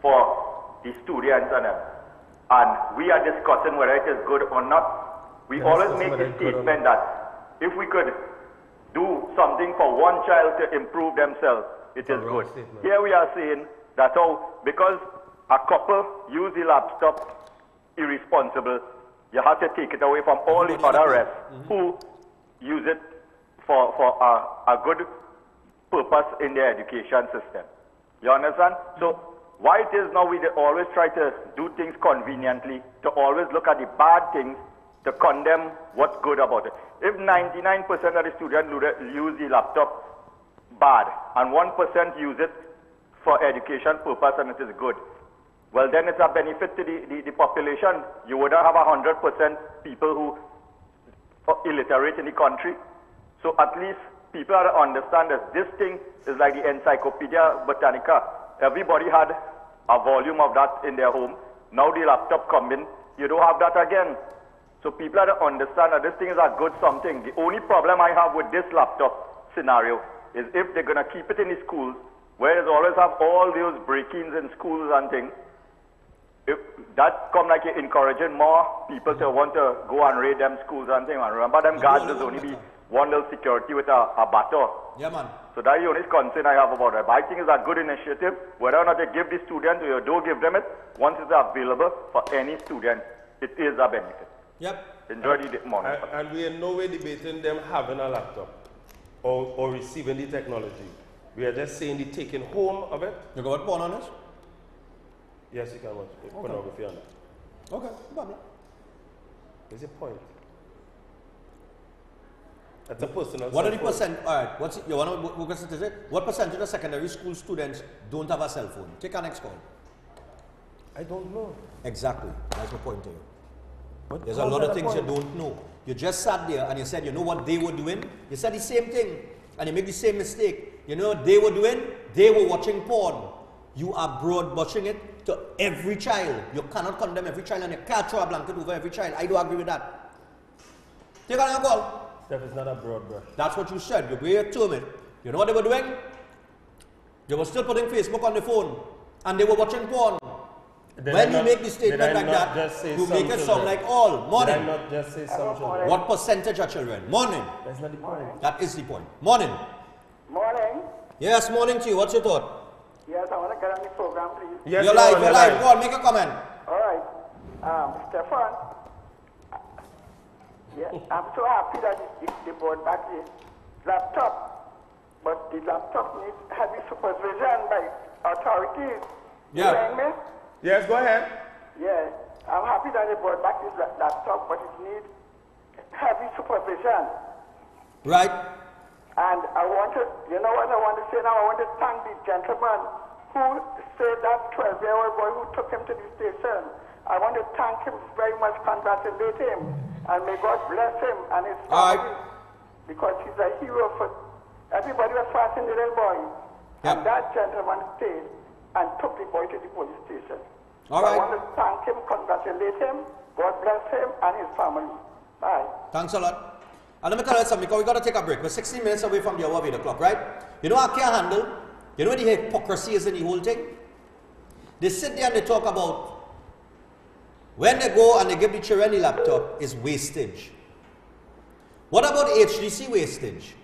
for the students and we are discussing whether it is good or not. We always make the statement that if we could do something for one child to improve themselves, it is good. Here we are saying that because a couple use the laptop irresponsible, you have to take it away from all the other rest who use it for a good purpose in their education system. You understand? So why it is now we always try to do things conveniently, to always look at the bad things, to condemn what's good about it. If 99% of the students use the laptop bad and 1% use it for education purpose and it is good, well then it's a benefit to the population. You wouldn't have 100% people who are illiterate in the country. So at least people have to understand that this thing is like the Encyclopedia Britannica. Everybody had a volume of that in their home. Now the laptop come in, you don't have that again. So people have to understand that this thing is a good something. The only problem I have with this laptop scenario is if they're going to keep it in the schools, where they always have all those break-ins in schools and things, if that come like encouraging more people to want to go and raid them schools and things. And remember, them guards will only be one little security with a batter. Yeah, man. So that's the only concern I have about it. But I think it's a good initiative. Whether or not they give the students or you don't give them it, once it's available for any student, it is a benefit. Yep. Enjoy the morning. And we are in no way debating them having a laptop or receiving the technology. We are just saying the taking home of it. You got porn on this? Yes, you can watch pornography on that. Okay, There's a point. That's a personal. What are the percent? All right, what's you want to what percent is it? What percentage of secondary school students don't have a cell phone? Take our next call. I don't know. Exactly. That's my point to you. There's a lot of things you don't know. You just sat there and you said, you know what they were doing? You said the same thing and you make the same mistake. You know what they were doing? They were watching porn. You are broad watching it to every child. You cannot condemn every child and you can't throw a blanket over every child. I do agree with that. Take on your call. Steph, it's not a broad brush. That's what you said. You're very determined. You know what they were doing? They were still putting Facebook on the phone and they were watching porn. When you make the statement like that, you make it sound like all. Morning. Did I not just say some children? What percentage are children? Morning. That's not the point. That is the point. Morning. Morning. Yes, morning to you. What's your thought? Yes, I want to get on the program, please. Yes, you're live. Go on, make a comment. All right. Stephan, I'm so happy that they brought back the laptop. But the laptop needs heavy supervision by authorities. Yeah. You hearing me? Yes, go ahead. Yeah, I'm happy that they brought back this laptop, but it needs heavy supervision. Right. And I want to, you know what I want to say now? I want to thank the gentleman who said that 12-year-old boy who took him to the station. I want to thank him very much, congratulate him, and may God bless him and his family, because he's a hero for everybody was fasting the little boy. Yep. And that gentleman stayed and took the boy to the police station. All right. I want to thank him, congratulate him, God bless him and his family. Bye. Thanks a lot. And let me tell you something, because we got to take a break. We're 16 minutes away from the hour of 8 o'clock, right? You know I can't handle? You know what the hypocrisy is in the whole thing? They sit there and they talk about when they go and they give the children the laptop is wastage. What about HDC wastage?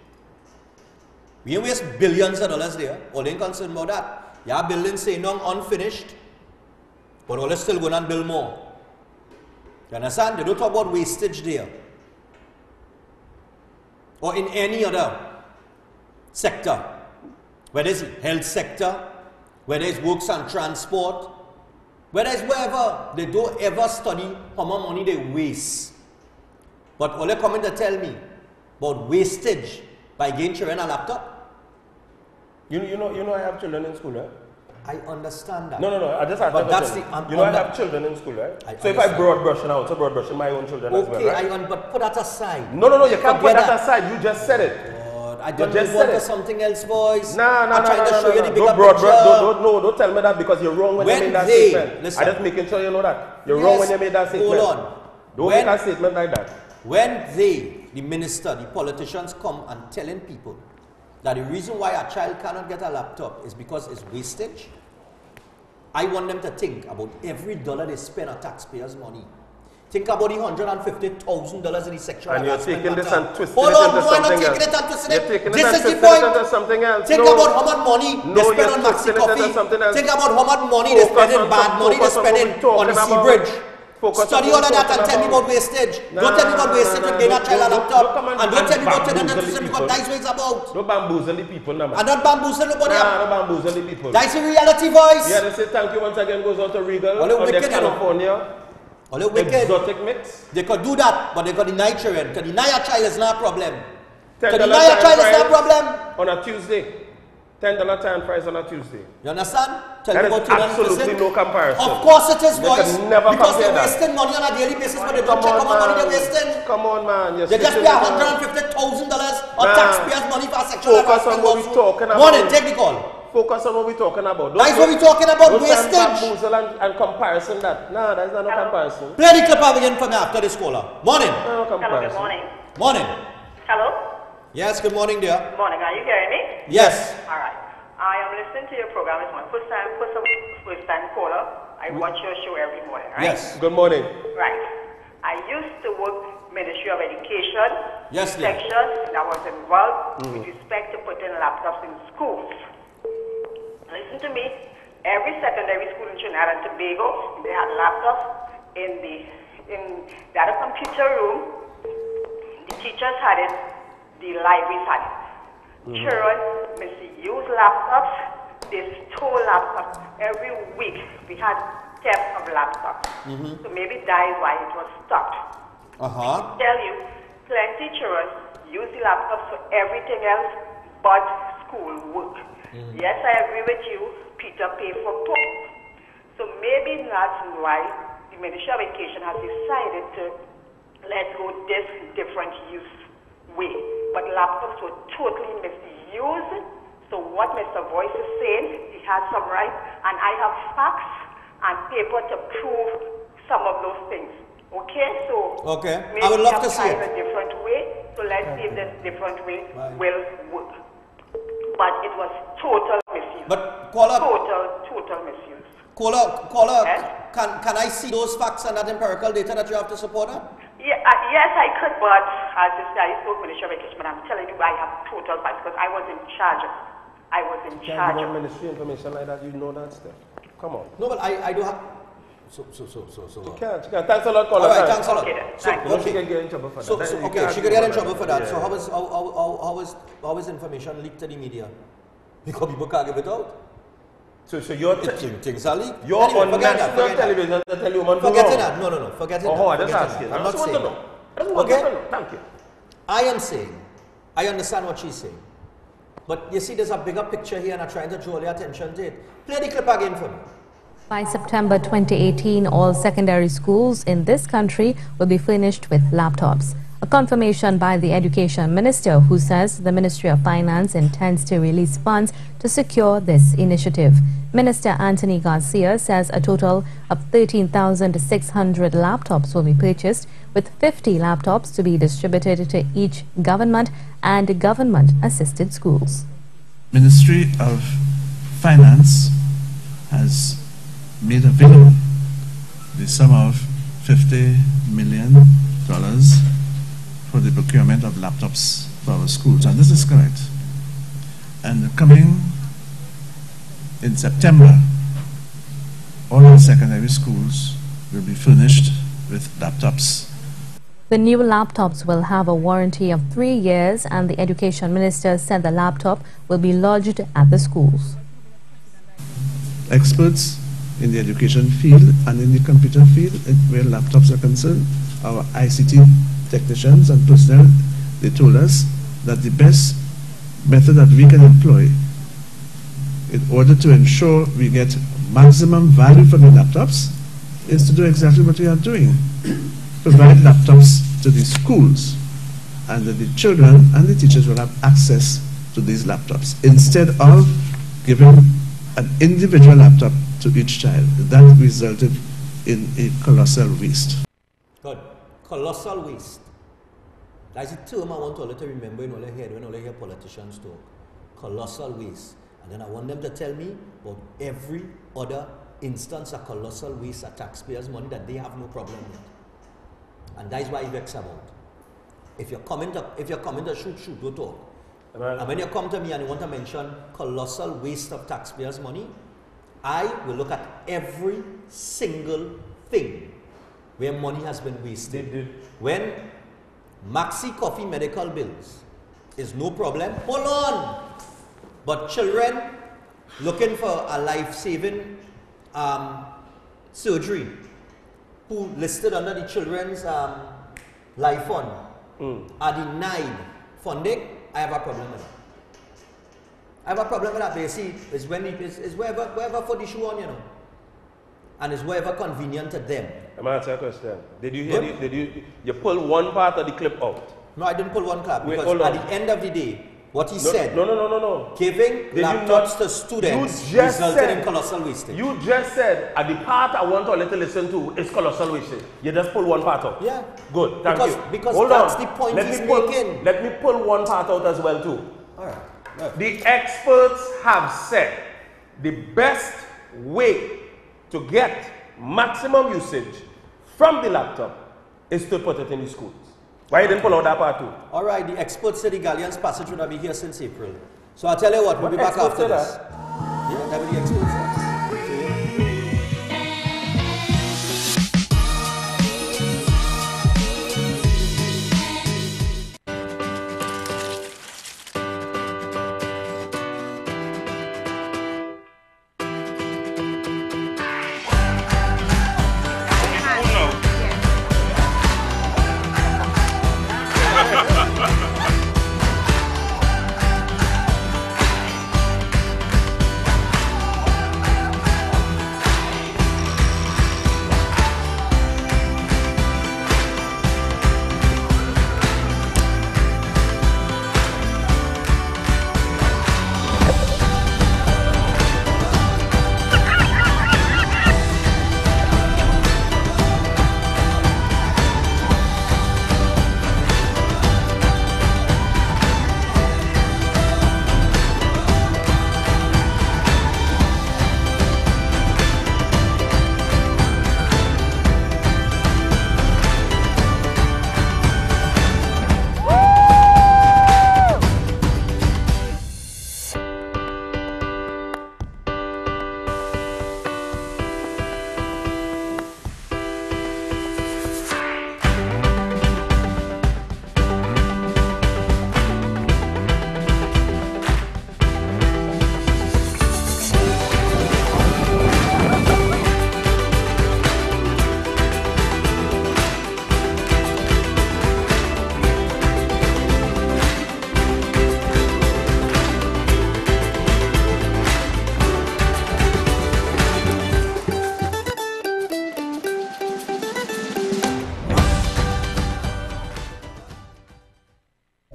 We ain't waste billions of dollars there. All ain't concerned about that. Yeah, building say no unfinished, but all is still going to build more. You understand? They don't talk about wastage there. Or in any other sector. Whether it's health sector, whether it's works and transport, whether it's wherever, they don't ever study how much money they waste. But all they come in to tell me about wastage by giving children a laptop. You know I have children in school, right? I understand that. No, I just have but that's the, I have children in school, right? So if I broad brushing out, so broad brushing my own children as well, right? Okay, but put that aside. No, you can't put that aside. You just said it. I don't want something else, boys. No. I'm trying to show you the bigger don't tell me that because you're wrong when you made that statement. Listen, I'm just making sure you know that. You're wrong when you made that statement. Hold on. Don't make a statement like that. When the minister, the politicians come and telling people that the reason why a child cannot get a laptop is because it's wastage, I want them to think about every dollar they spend on taxpayers' money. Think about the $150,000 in the sexual and you're taking this and twisting Hold it on, into why not something taking else? it and twisting You're it? taking This it and is the twisting point. it into something else. Think about how much money they spend on Maxi twisting it Coffee. into something else. Think about how much money they spend in bad money they spend on the Sea Bridge. Study all of that and tell me about wastage. Don't tell me about wastage and gain a child a laptop. And don't tell me about it and tell me what nice ways about. Don't bamboozle the people, no man. And not bamboozle nobody. Don't bamboozle the people. That's the reality, voice. Yeah, they say thank you once again goes out to Regal on their California. Exotic mix. They could do that, but they could deny children. Because deny a child is not a problem. To deny a child is not a problem. On a Tuesday. $10 time price on a Tuesday. You understand? Tell that me is absolutely no comparison. Of course it is, boys. Because they're that. wasting money on a daily basis, but they don't check how much money they're wasting. Come on, man. They just pay $150,000 on taxpayers' money for sexual harassment. Focus on what we're talking about. Morning, take the call. Focus on what we're talking about. That's what we're talking about, wastage. And comparison that. No, that's not no comparison. Play the clip again for me after this caller. Morning. No comparison. Hello, good morning. Morning. Hello? Yes, good morning, dear. Good morning. Are you hearing me? Yes. All right. I am listening to your program. It's my first time caller. I watch your show every morning, right? Yes. Good morning. Right. I used to work Ministry of Education. Yes, dear. Section that was involved with respect to putting laptops in schools. Listen to me. Every secondary school in Trinidad and Tobago, they had laptops in the computer room. The teachers had it. The libraries had it. Children misuse laptops. They stole laptops. Every week we had theft of laptops. So maybe that is why it was stopped. I tell you, plenty children use the laptops for everything else but school work. Yes, I agree with you. Peter paid for Paul. So maybe that's why the Ministry of Education has decided to let go this different use way. But laptops were totally misused. So what Mr. Voice is saying, he has some right, and I have facts and paper to prove some of those things. Okay, so maybe I would love to see it. a different way. So let's see if this different way will work. But it was total misuse. But caller, total misuse. Caller, can I see those facts and that empirical data that you have to support it? Yeah, yes, I could, but as I said, I spoke Ministry of Education, but I'm telling you, I have total facts because I was in charge of. You can't give ministry information like that. You know that stuff. Come on. No, but I do have. So. You can't. Thanks a lot, caller. All right, thanks a lot. She can get in trouble for that. She could get in trouble for that. So how is information leaked to the media? Because people can't give it out. So you're things are leaked. You're on national television to tell you man forgetting that. No. Forgetting that. I just ask you. I'm not saying that. Okay? Thank you. I am saying, I understand what she's saying. But you see, there's a bigger picture here and I'm trying to draw your attention to it. Play the clip again for me. By September 2018, all secondary schools in this country will be furnished with laptops. A confirmation by the Education Minister, who says the Ministry of Finance intends to release funds to secure this initiative. Minister Anthony Garcia says a total of 13,600 laptops will be purchased, with 50 laptops to be distributed to each government and government-assisted schools. Ministry of Finance has made available the sum of $50 million for the procurement of laptops for our schools, and this is correct. And coming in September, all our secondary schools will be furnished with laptops. The new laptops will have a warranty of 3 years, and the Education Minister said the laptop will be lodged at the schools. Experts in the education field and in the computer field, where laptops are concerned, our ICT technicians and personnel, they told us that the best method that we can employ in order to ensure we get maximum value from the laptops is to do exactly what we are doing. Provide laptops to the schools, and that the children and the teachers will have access to these laptops instead of giving an individual laptop to each child. That resulted in a colossal waste. Good. Colossal waste. That's a term I want all to remember in all I hear when all I hear politicians talk. Colossal waste. And then I want them to tell me about every other instance of colossal waste of taxpayers' money that they have no problem with. And that is why I vex about. If you're coming to shoot, go talk. And when you come to me and you want to mention colossal waste of taxpayers' money, I will look at every single thing where money has been wasted. When Maxi Coffee medical bills is no problem, hold on. But children looking for a life-saving surgery who listed under the Children's Life Fund are denied funding, I have a problem with that. I have a problem with that. But you see, it's when it's wherever for the shoe on, you know, and it's wherever convenient to them. I'm going to answer a question. Did you hear? You pull one part of the clip out? No, I didn't pull one clip because at the end of the day, what he said, no. Giving laptops to students resulted in colossal wastage. You just said, the part I want to listen to is colossal wastage. You just pull one part out. Yeah. Good, thank you. Because Hold that's on. the point Let he's me pull, making. Let me pull one part out as well too. All right. The experts have said the best way to get maximum usage from the laptop is to put it in the schools. Why you didn't pull out that part too? All right, the experts said the Galleon's passage would have been here since April. So I'll tell you what, we'll be back after this. Yeah, that will be experts.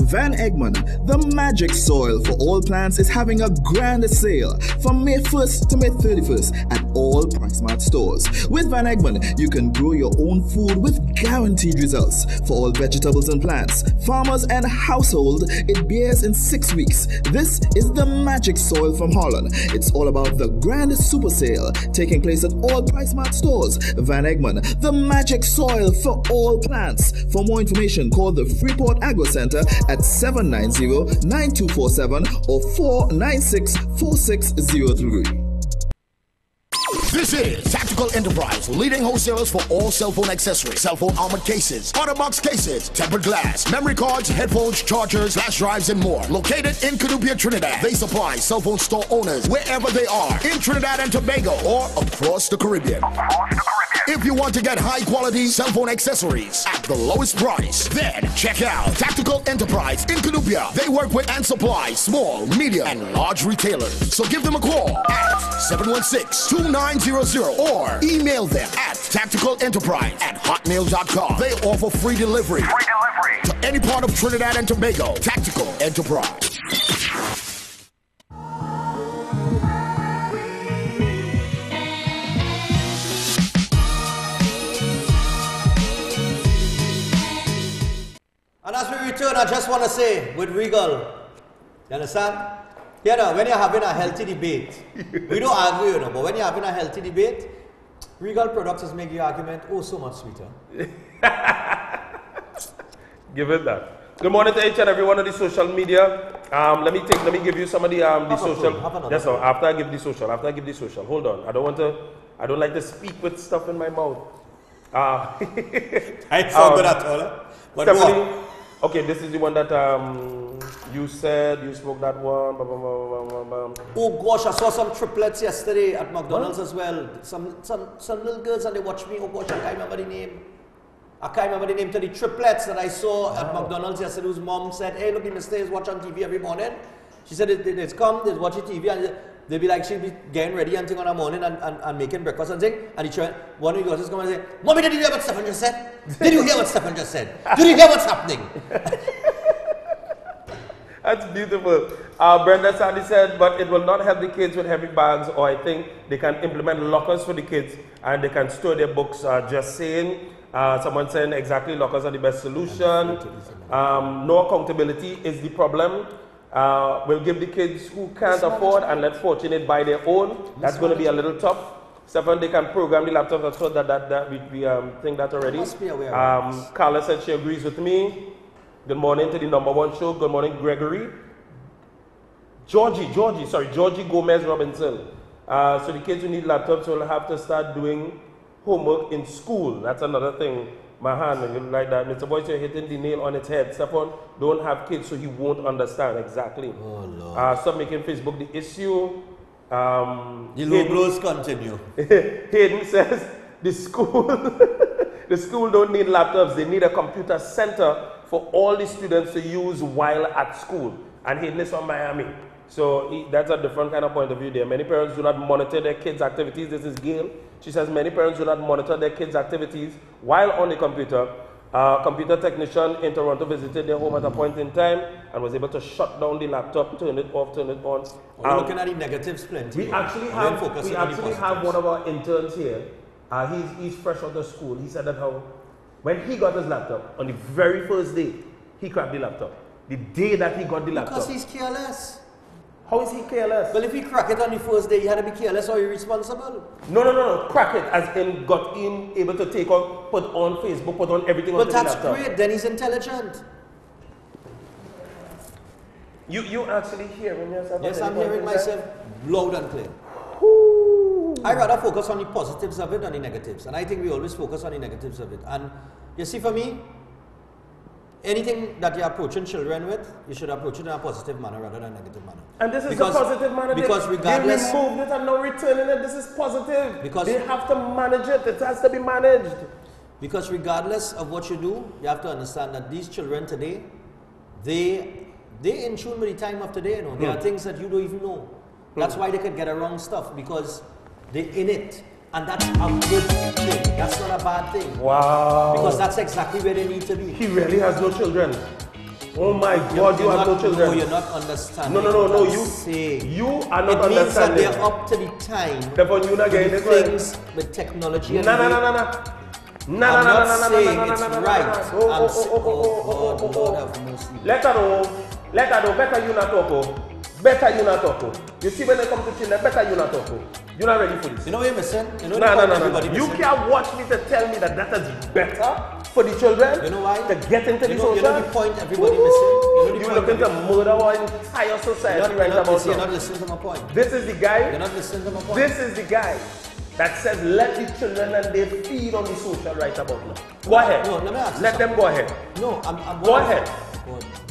Van Egmond, the magic soil for all plants, is having a grand sale from May 1st to May 31st at all PriceMart stores. With Van Egmond, you can grow your own food with guaranteed results. For all vegetables and plants, farmers and household, it bears in 6 weeks. This is the magic soil from Holland. It's all about the grand super sale taking place at all PriceMart stores. Van Egmond, the magic soil for all plants. For more information, call the Freeport Agro Center at at 790-9247 or 496-4603. This is Tactical Enterprise, leading wholesalers for all cell phone accessories, cell phone armored cases, OtterBox cases, tempered glass, memory cards, headphones, chargers, flash drives, and more. Located in Canupia, Trinidad, they supply cell phone store owners wherever they are, in Trinidad and Tobago or across the Caribbean. If you want to get high quality cell phone accessories at the lowest price, then check out Tactical Enterprise in Canupia. They work with and supply small, medium, and large retailers. So give them a call at 716-2900 or email them at tacticalenterprise@hotmail.com. They offer free delivery to any part of Trinidad and Tobago. Tactical Enterprise. And as we return, I just want to say with Regal, you understand? You know, when you're having a healthy debate, we don't argue, you know, but when you're having a healthy debate, Regal products just make your argument so much sweeter. Give it that. Good morning to each and every one of the social media. Let me give you some of the social. Yes, sir. After I give the social. Hold on. I don't like to speak with stuff in my mouth. I ain't so good at all. But Stephanie, okay, this is the one that you said you spoke that one. Oh gosh, I saw some triplets yesterday at McDonald's as well. Some little girls and they watched me. Oh gosh, I can't remember the name. To the triplets that I saw at McDonald's yesterday, whose mom said, "Hey, look, Mr. is watch on TV every morning." She said, "They come, they watch TV, and they'll be like, she'll be getting ready and thing on the morning and making breakfast and thing." And one of the daughters come and say, "Mommy, did you hear what Stephan just said? Did you hear what Stephan just said? Did you hear what's happening?" That's beautiful. Brenda Sandy said, but it will not help the kids with heavy bags, or I think they can implement lockers for the kids and they can store their books. Just saying. Someone saying exactly lockers are the best solution. No accountability is the problem. We'll give the kids who can't afford and let fortunate buy their own. That's going to be a little tough. Stephan, they can program the laptops. I thought that we think that already. Carla said she agrees with me. Good morning to the #1 show. Good morning, Gregory. Georgie Gomez Robinson. So the kids who need laptops will have to start doing homework in school. That's another thing. Mahan, you like that. Mr. Boyce, you're hitting the nail on its head. Stephan, don't have kids so he won't understand. Exactly. Oh, Lord. Stop making Facebook the issue. The low blows continue. Hayden says the school don't need laptops. They need a computer center for all the students to use while at school. And Hayden is from Miami. So that's a different kind of point of view there. Many parents do not monitor their kids' activities. This is Gail. She says many parents do not monitor their kids' activities while on the computer. Computer technician in Toronto visited their home at a point in time and was able to shut down the laptop, turn it off, turn it on. We're looking at the negatives plenty. We actually have one of our interns here. He's fresh out of school. He said that when he got his laptop, on the very first day, he cracked the laptop. The day that he got the laptop. Because he's careless. How is he careless? Well, if he crack it on the first day, he had to be careless or irresponsible. No. Crack it as in got in, able to take on, put on Facebook, put on everything on the laptop. But that's great, then he's intelligent. You actually hearing yourself? Yes, I'm hearing myself loud and clear. I rather focus on the positives of it than the negatives. And I think we always focus on the negatives of it. And you see, for me, anything that you're approaching children with, you should approach it in a positive manner rather than a negative manner. And this is a positive manner. Because regardless, they removed it and no returning it. This is positive. Because they have to manage it. It has to be managed. Because regardless of what you do, you have to understand that these children today, they in tune with the time of today. You know, there are things that you don't even know. That's why they can get around stuff, because they're in it. And that's a good thing. That's not a bad thing. Wow. Because that's exactly where they need to be. He really has no children. Oh my God, you have no children. No, you're not understanding. No. You are not understanding. It means that they're up to the time to do things with technology. No. I'm not saying it's right. Let her know. Better you not talk. better you not talk. You see when they come to children, better you not talk. You're not ready for this. You know what you're missing? You know No. You can't watch me to tell me that is better for the children. You know why? To get into the social. You know the point everybody missing? You're looking to murder our entire society right about now. You're not listening to my point. This is the guy. You're not listening to my point. This is the guy that says let the children and they feed on the social right about now. Go ahead. No, let me ask you Let them go ahead. No, I'm Go ahead.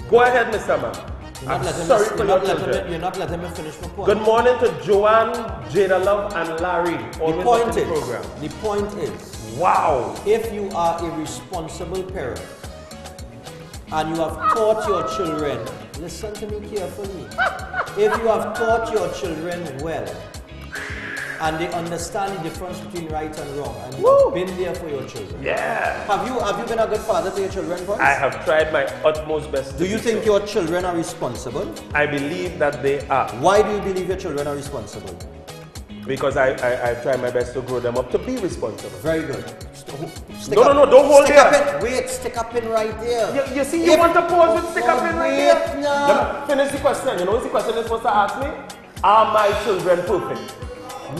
Go ahead, Mr. Man. I'm sorry for your children. You're not letting me finish my point. Good morning to Joanne, Jada Love, and Larry. The point is, wow. If you are a responsible parent and you have taught your children, listen to me carefully. If you have taught your children well, and they understand the difference between right and wrong, and you've been there for your children. Yeah. Have you been a good father to your children, boys? I have tried my utmost best. Do you think your children are responsible? I believe that they are. Why do you believe your children are responsible? Because I try my best to grow them up to be responsible. Very good. No, don't hold there. Wait, stick up in right there. You see, you want to pause with stick up in right there? No. Finish the question. You know what's the question you're supposed to ask me? Are my children perfect?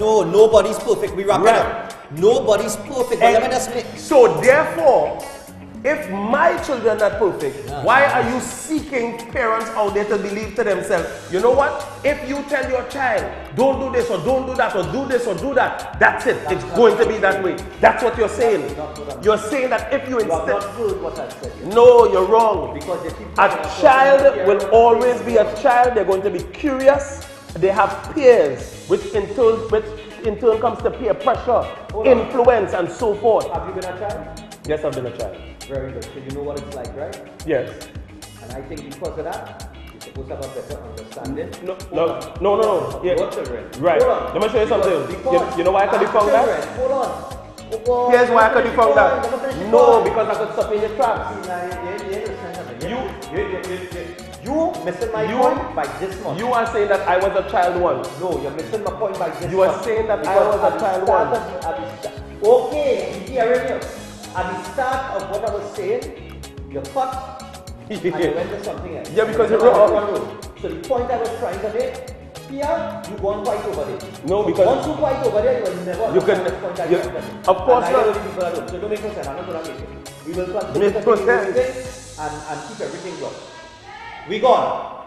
No, nobody's perfect. We wrap it up. Nobody's perfect. So therefore, if my children are perfect, why are you seeking parents out there to believe to themselves? You know what? If you tell your child, don't do this or don't do that or do this or do that, that's it. It's going to be that way. That's what you're saying. You're saying that if you instead... not heard what I said. No, you're wrong. Because a child will always be a child. They're going to be curious. They have peers, which in turn comes to peer pressure, influence, and so forth. Have you been a child? Yes, I've been a child. Very good. So you know what it's like, right? Yes. And I think because of that, you're supposed to have a better understanding. No. Yeah. Your children. Right. Hold on. Let me show you something. You know why I could be found that? Hold on. Here's why I could be found that. No, because I could stop in your tracks. You missing my point by this much. You are saying that I was a child once. No, you're missing my point by this much. You are saying that I was a child once. Okay, I'm hearing you. At the start of what I was saying, you cut and you went to something else. Yeah, because you're wrong. So the point I was trying to make, here, you go and fight over it. No, because... Once you fight over there, you will never... You can... Of course not. So don't make no sense. I'm not going to make it. We will continue to do this and keep everything going. We gone.